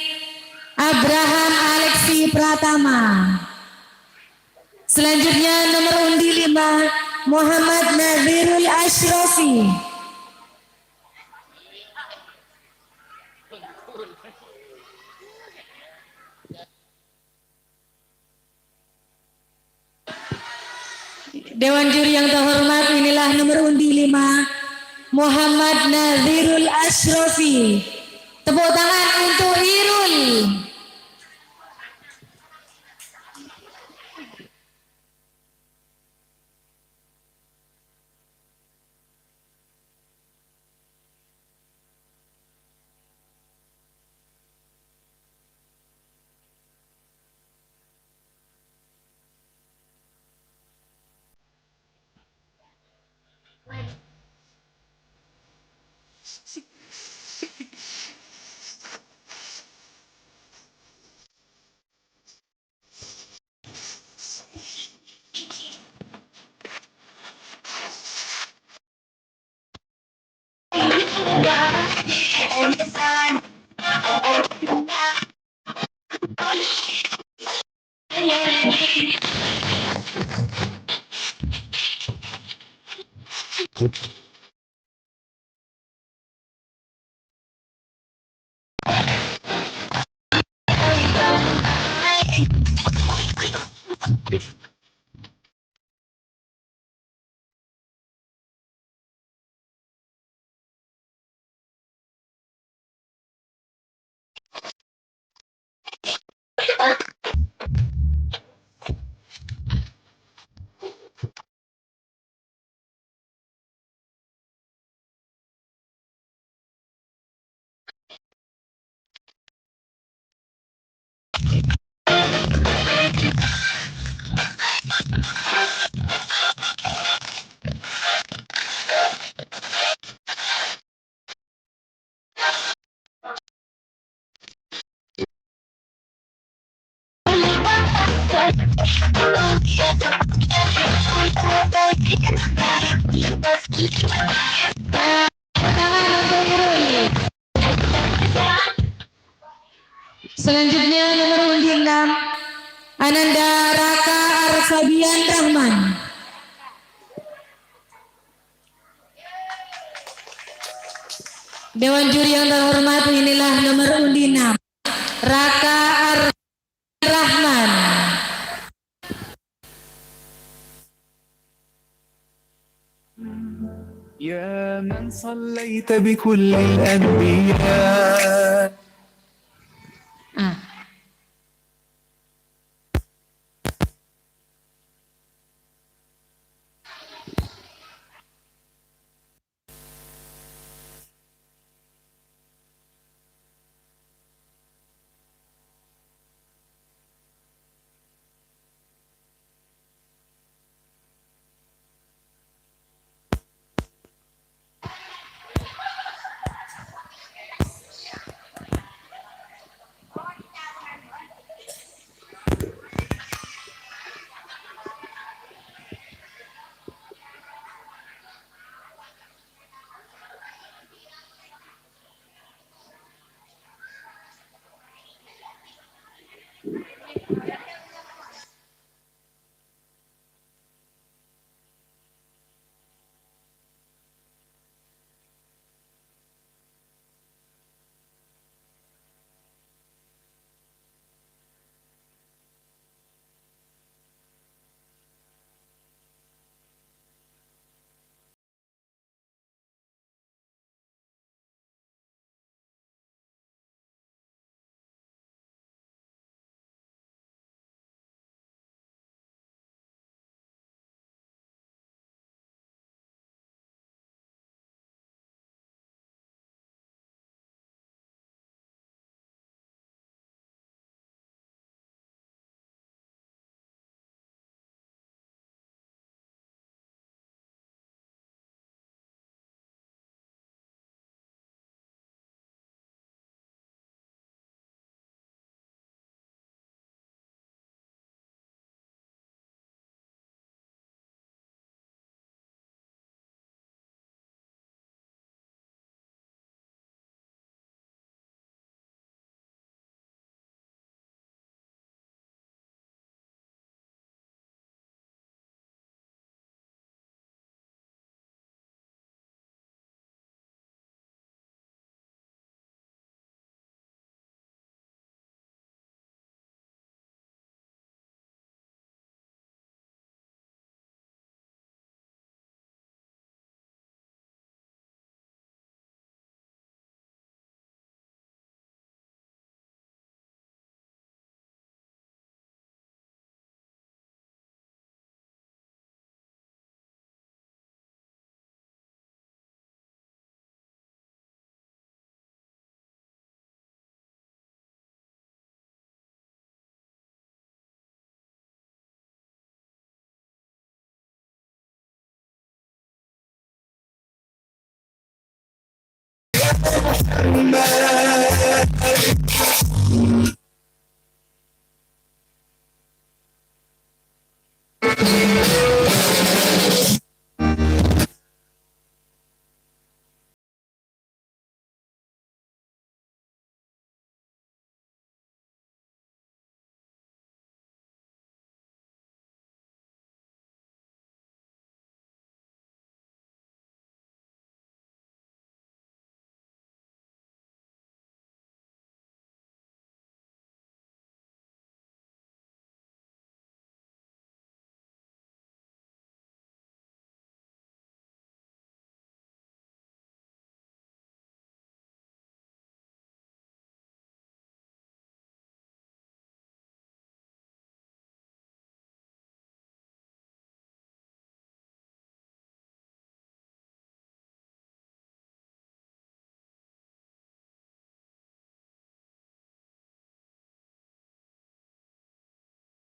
Abraham Alexi Pratama. Selanjutnya nomor undi 5 Muhammad Nazirul Ashrafi. Dewan juri yang terhormat, inilah nomor undi 5 Muhammad Nazirul Ashrafi. Tepuk tangan untuk Irul. Selanjutnya nomor undi 6 Ananda Raka Arfabian Rahman. Dewan juri yang terhormat, inilah nomor undi 6 Raka Arfabian Rahman. يا من صليت بكل الأنبياء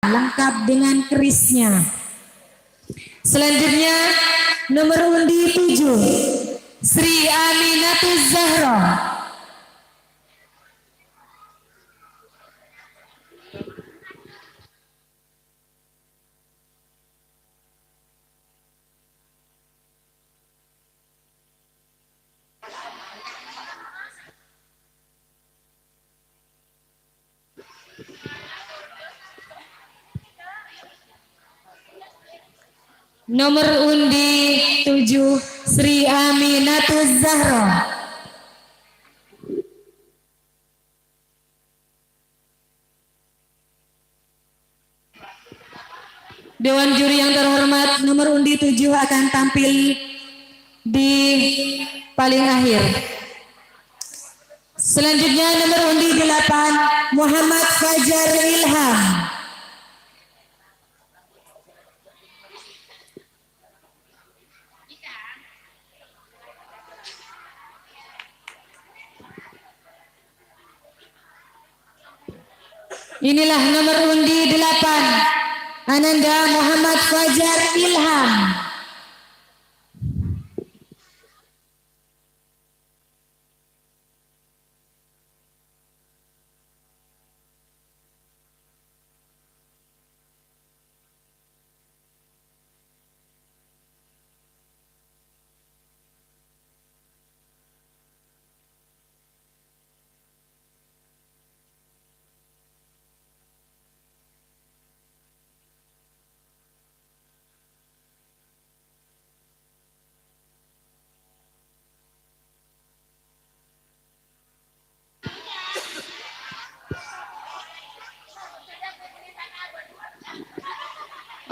lengkap dengan kerisnya. Selanjutnya nomor undi 7 Sri Aminatul Zahra. Nomor undi 7 Sri Aminatul Zahra. Dewan juri yang terhormat, nomor undi 7 akan tampil di paling akhir. Selanjutnya nomor undi 8 Muhammad Fajar Ilham. Inilah nomor undi 8 Ananda Muhammad Fajar Ilham.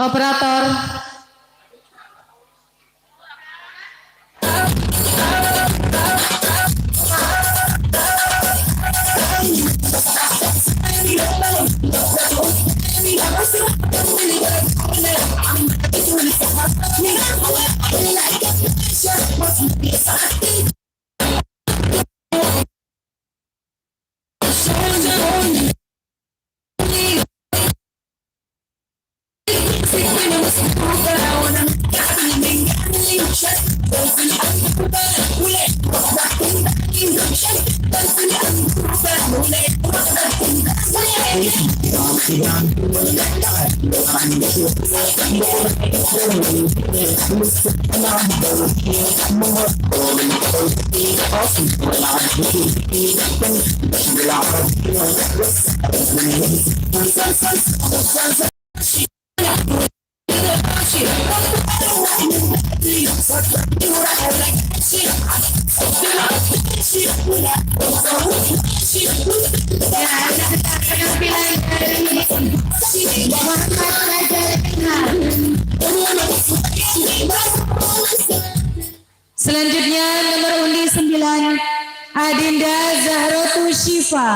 Operator. Selanjutnya nomor undi 9 Adinda Zahrotu Syifa.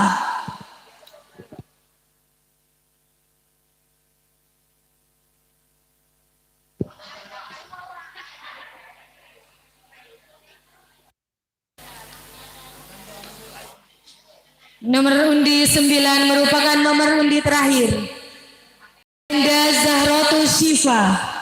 Nomor undi 9 merupakan nomor undi terakhir. Adinda Zahrotu Syifa.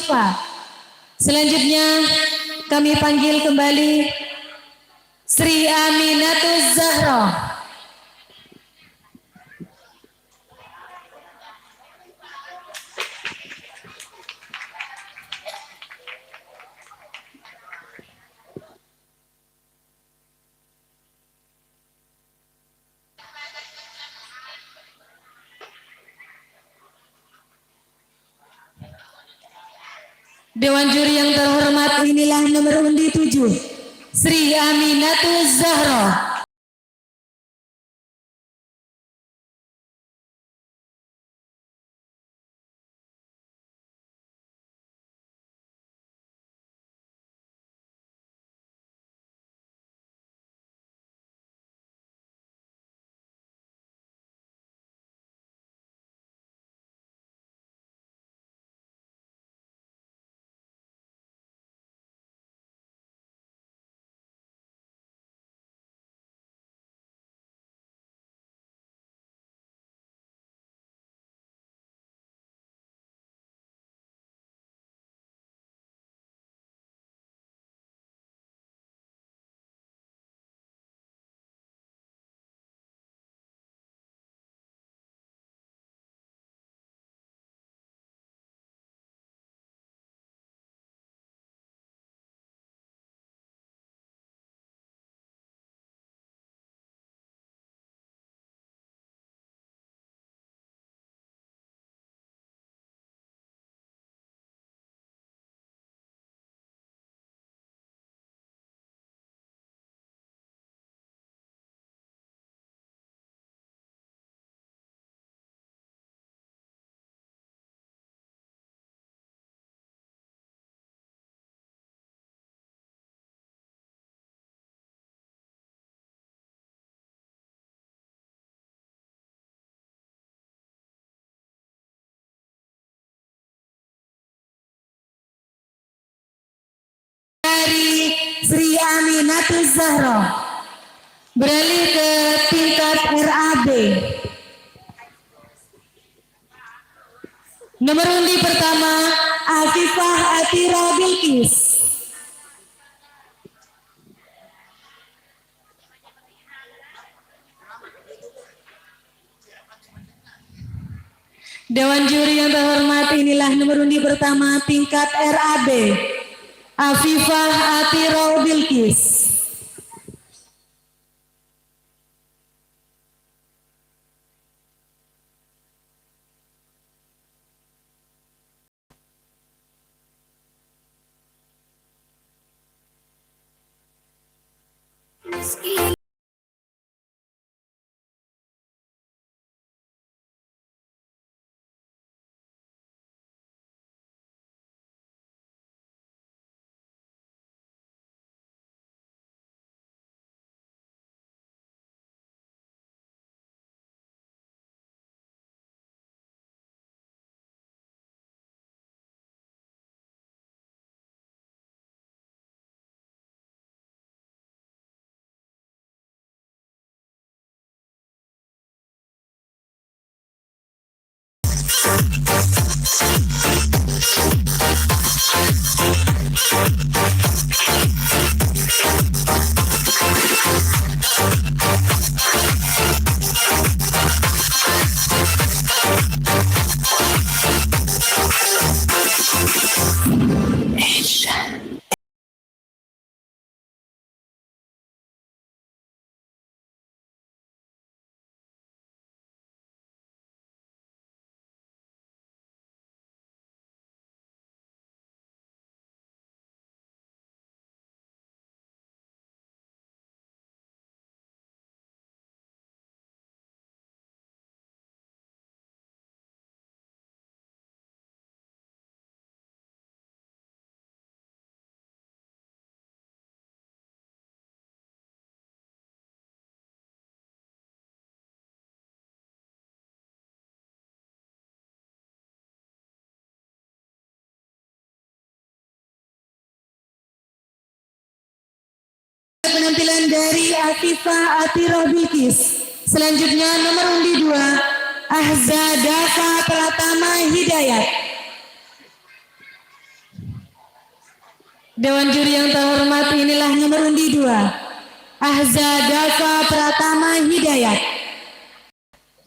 Syifa. Selanjutnya kami panggil kembali Sri Aminatus Zahra. Dewan juri yang terhormat, inilah nomor undi 7, Sri Aminatus Zahra. Dari Sri Aminatus Zahra beralih ke tingkat RAB. Nomor undi pertama Afifah Atira Bilqis. Dewan juri yang terhormat, inilah nomor undi pertama tingkat RAB, Afifah Atira Bilqis. Penampilan dari Afifah Atira Bilqis. Selanjutnya nomor undi 2 Ahza Dafa Pratama Hidayat. Dewan juri yang terhormat, inilah nomor undi 2. Ahza Dafa Pratama Hidayat.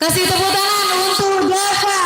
Kasih tepuk tangan untuk Dafa.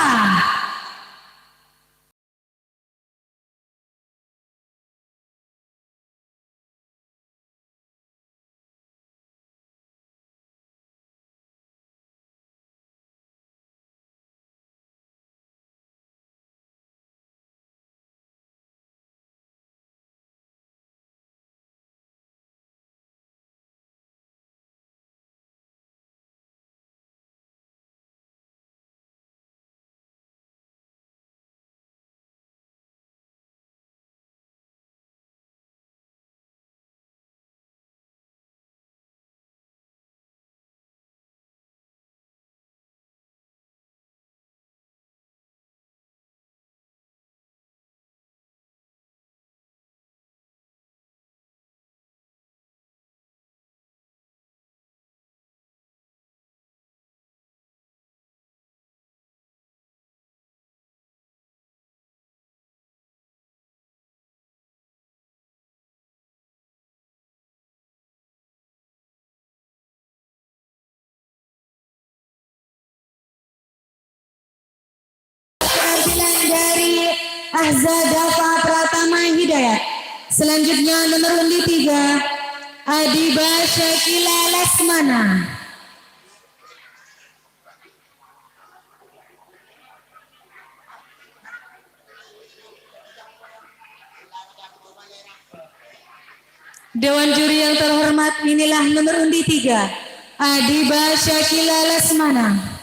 Penampilan dari Ahza Dafa Pratama Hidayat. Selanjutnya nomor undi 3, Adiba Syakila Lasmana. Dewan juri yang terhormat, inilah nomor undi 3, Adiba Syakila Lasmana.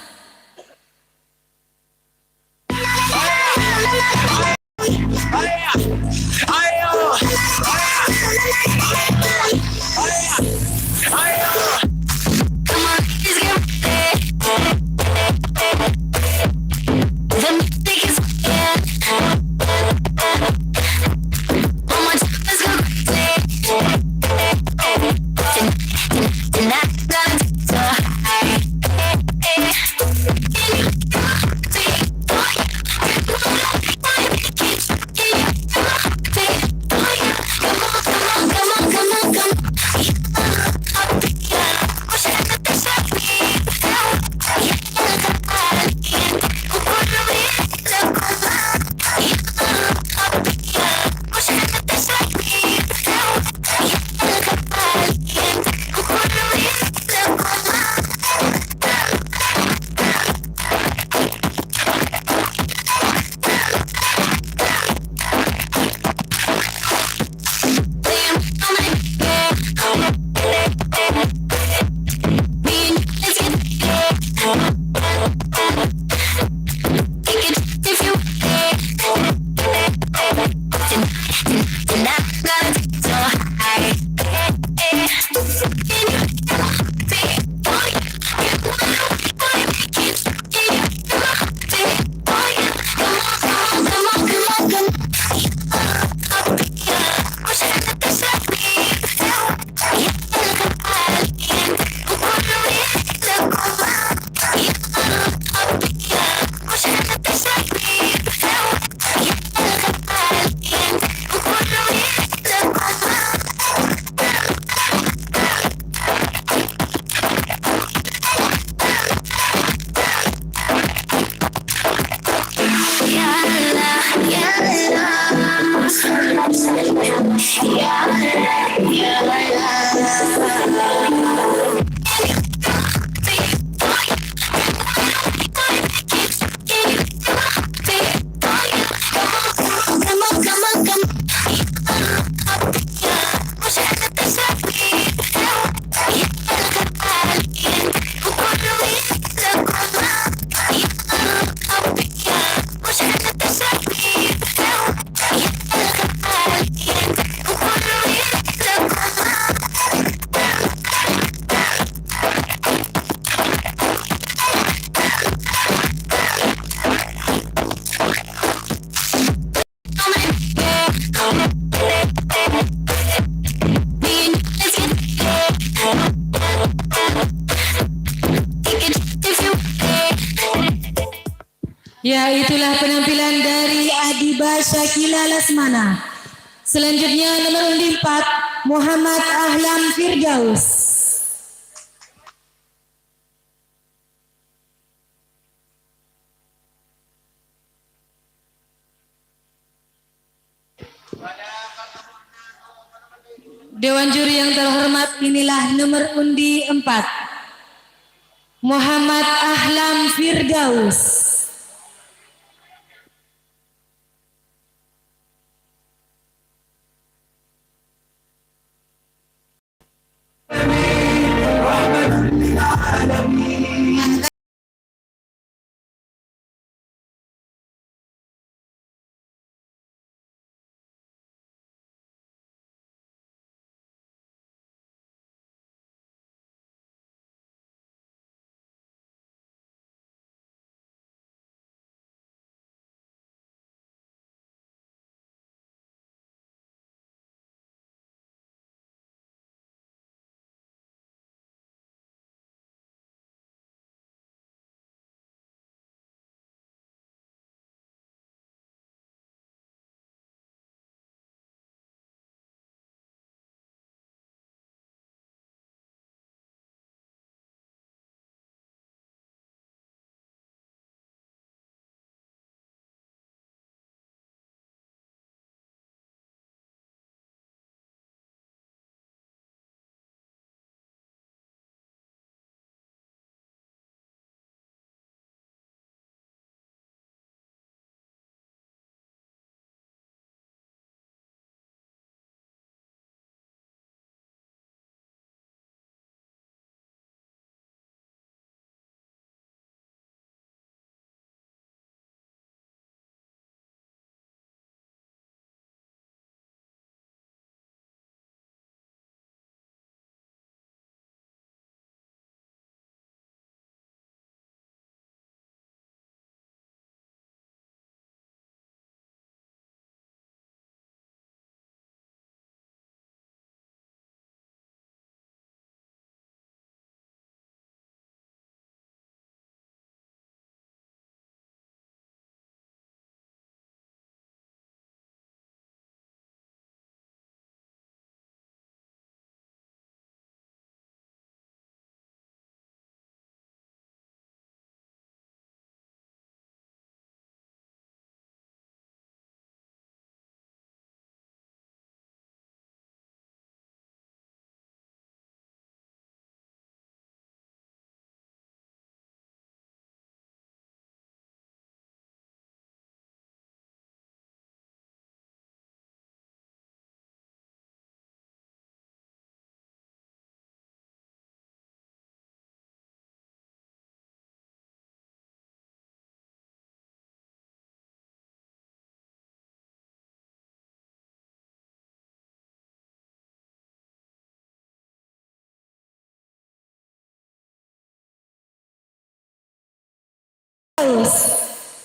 Ya, itulah penampilan dari Adiba Syakila Lasmana. Selanjutnya nomor undi 4 Muhammad Ahlam Firdaus. Dewan juri yang terhormat, inilah nomor undi 4 Muhammad Ahlam Firdaus.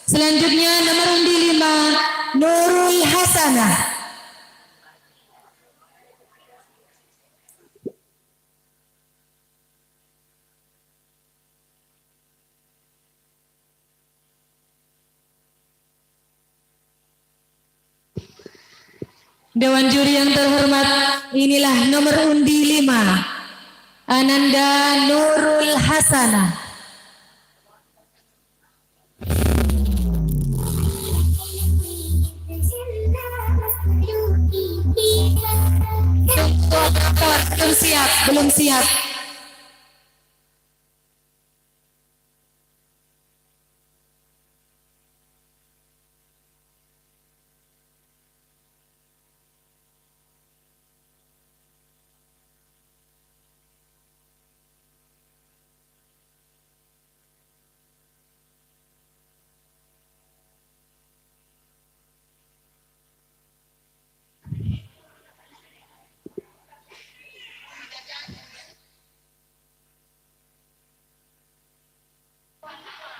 Selanjutnya nomor undi 5 Nurul Hasanah. Dewan juri yang terhormat, inilah nomor undi 5 Ananda Nurul Hasanah. Belum siap, belum siap.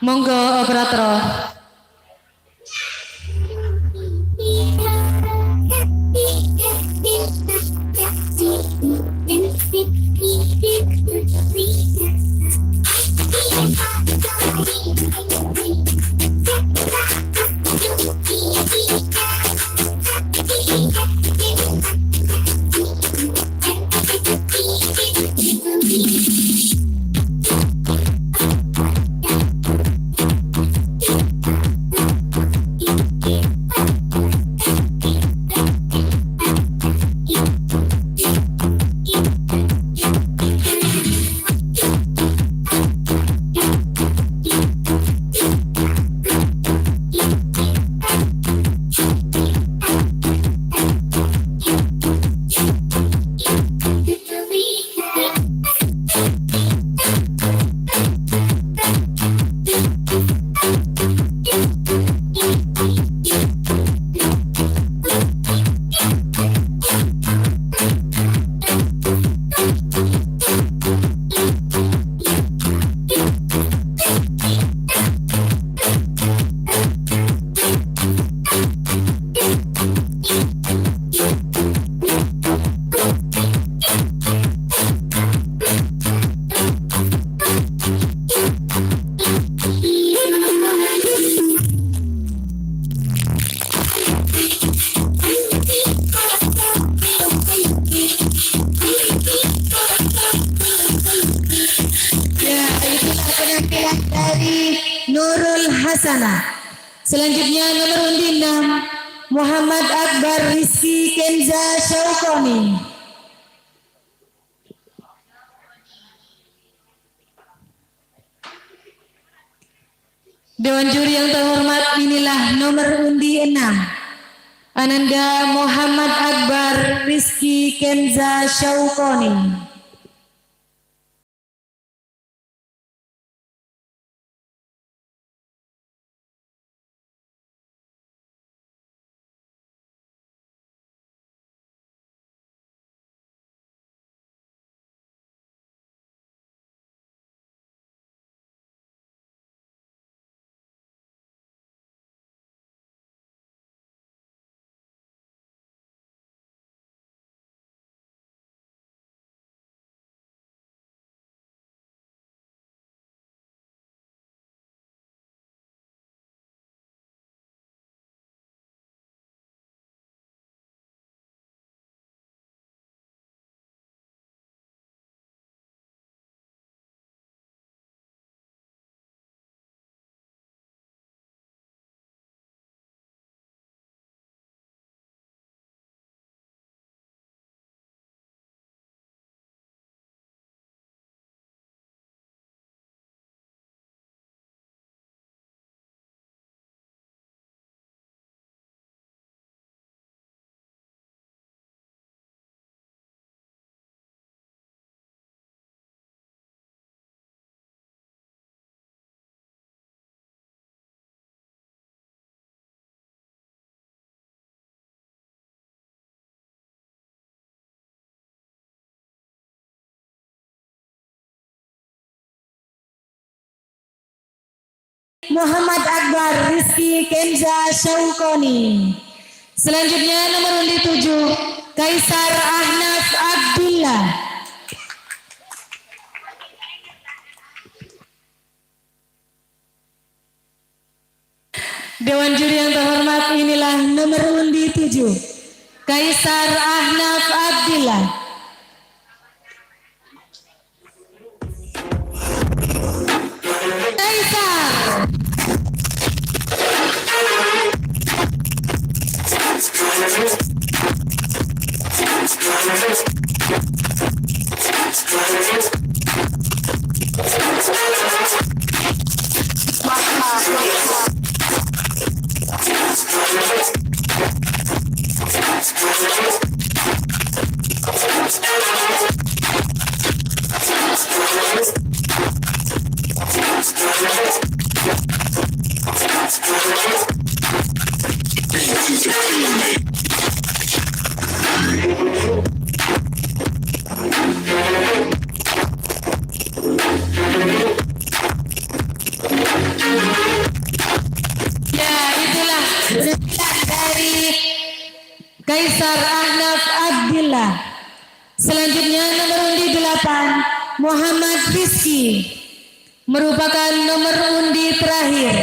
Monggo operator. terlaksana. Selanjutnya nomor undi 6 Muhammad Akbar Rizky Kenza Syaukoni. Dewan juri yang terhormat, inilah nomor undi 6 Ananda Muhammad Akbar Rizky Kenza Syaukoni. Muhammad Akbar Rizky Kenza Syaukoni. Selanjutnya nomor undi 7 Kaisar Ahnaf Abdullah. Dewan juri yang terhormat, inilah nomor undi 7 Kaisar Ahnaf Abdullah. Kaisar. Ya, itulah dari Kaisar Ahnaf Abdullah. Selanjutnya nomor undi 8 Muhammad Rizky, merupakan nomor undi terakhir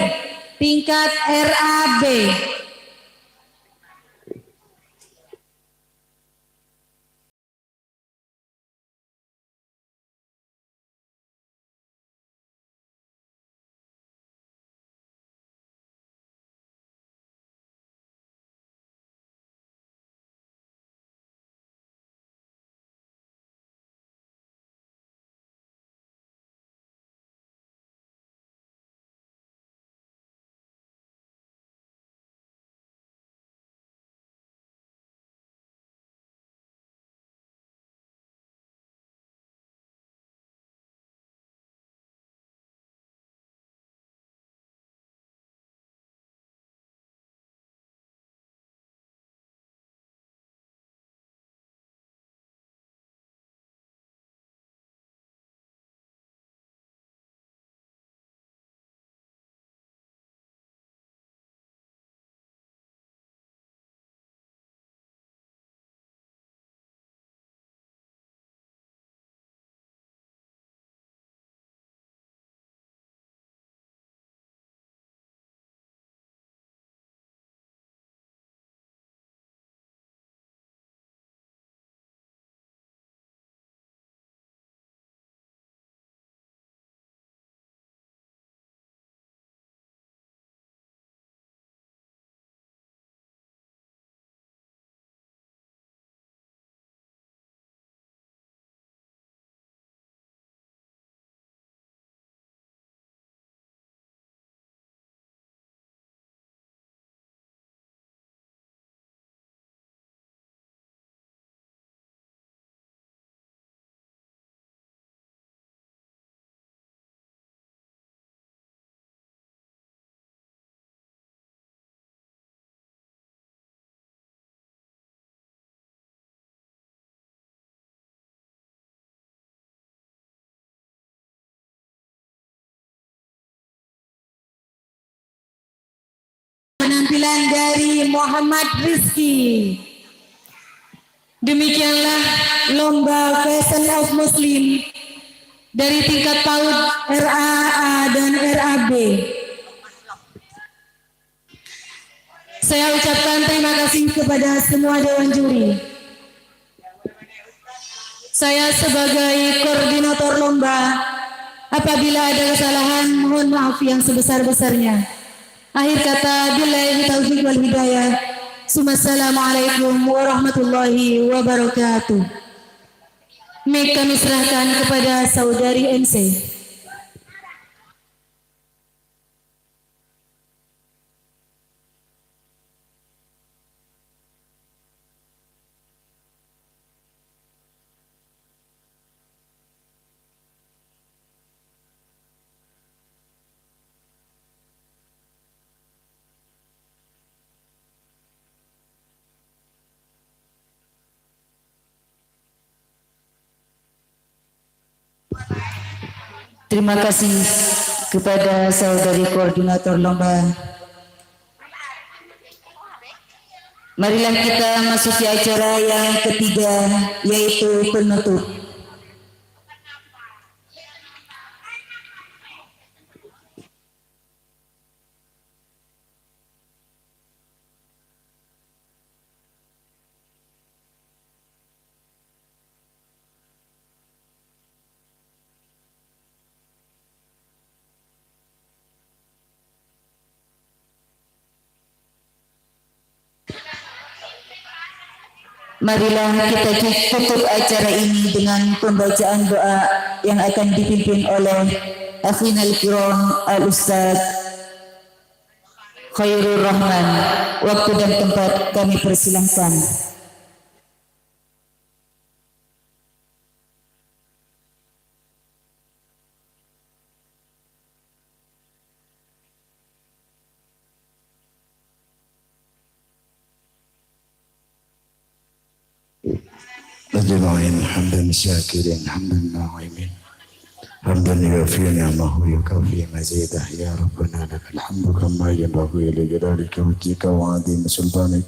tingkat RAB. penampilan dari Muhammad Rizki. Demikianlah lomba Fashion of Muslim dari tingkat PAUD RAA dan RAB. Saya ucapkan terima kasih kepada semua dewan juri. Saya sebagai koordinator lomba, apabila ada kesalahan mohon maaf yang sebesar-besarnya. Akhir kata, billahi taufiq wal hidayah. Assalamualaikum warahmatullahi wabarakatuh. Mic kami serahkan kepada saudari MC. Terima kasih kepada saudari koordinator lomba. Marilah kita masuki acara yang ketiga, yaitu penutup. Marilah kita tutup acara ini dengan pembacaan doa yang akan dipimpin oleh Akhinal Kiram Al-Ustaz Khairul Rahman. Waktu dan tempat kami persilahkan. أجمعين حمدا شاكرين حمدا ناعمين حمدا يوفي نعمه ويكفي مزيده يا ربنا لك الحمد كما ينبغي لجلالك وجهك وعظيم سلطانك.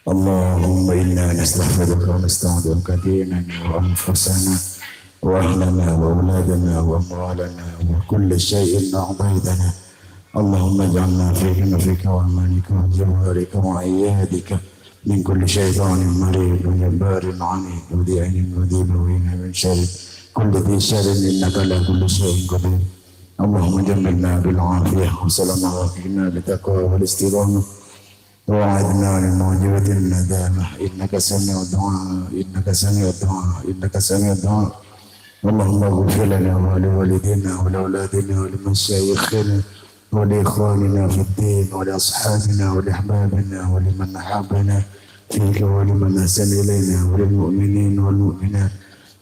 اللهم إنا نستحفظك ونستودعك ديننا وأنفسنا وأهلنا وأولادنا وأموالنا وكل شيء أعطيتنا. اللهم اجعلنا فيك وفيك وأمانك وجوارك وعيادك من كل شيطان مريض وجبار عنيد وذي عين وذي بوين من شر كل ذي شر إنك على كل شيء قدير. اللهم جملنا بالعافية وسلامة وفقنا للتقوى والاستقامة ووعدنا لموجبة الندامة إنك سميع الدعاء إنك سميع الدعاء إنك سميع الدعاء. اللهم اغفر لنا ولوالدينا ولأولادنا ولمشايخنا ولإخواننا في الدين ولأصحابنا ولأحبابنا ولمن أحبنا فيك ولمن أحسن إلينا وللمؤمنين والمؤمنات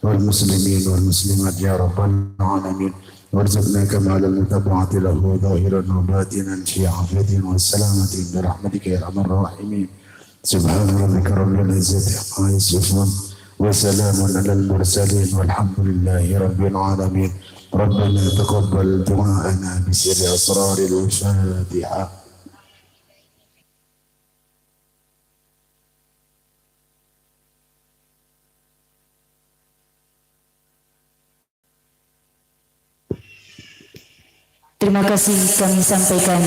والمسلمين والمسلمات يا رب العالمين. وارزقنا كمال المتبعة له ظاهرا وباطنا في عافية والسلامة برحمتك يا أرحم الراحمين. سبحان ربك رب العزة عما يصفون وسلام على المرسلين والحمد لله رب العالمين. ربنا تقبل دعاءنا بسر أسرار الفاتحة. Terima kasih kami sampaikan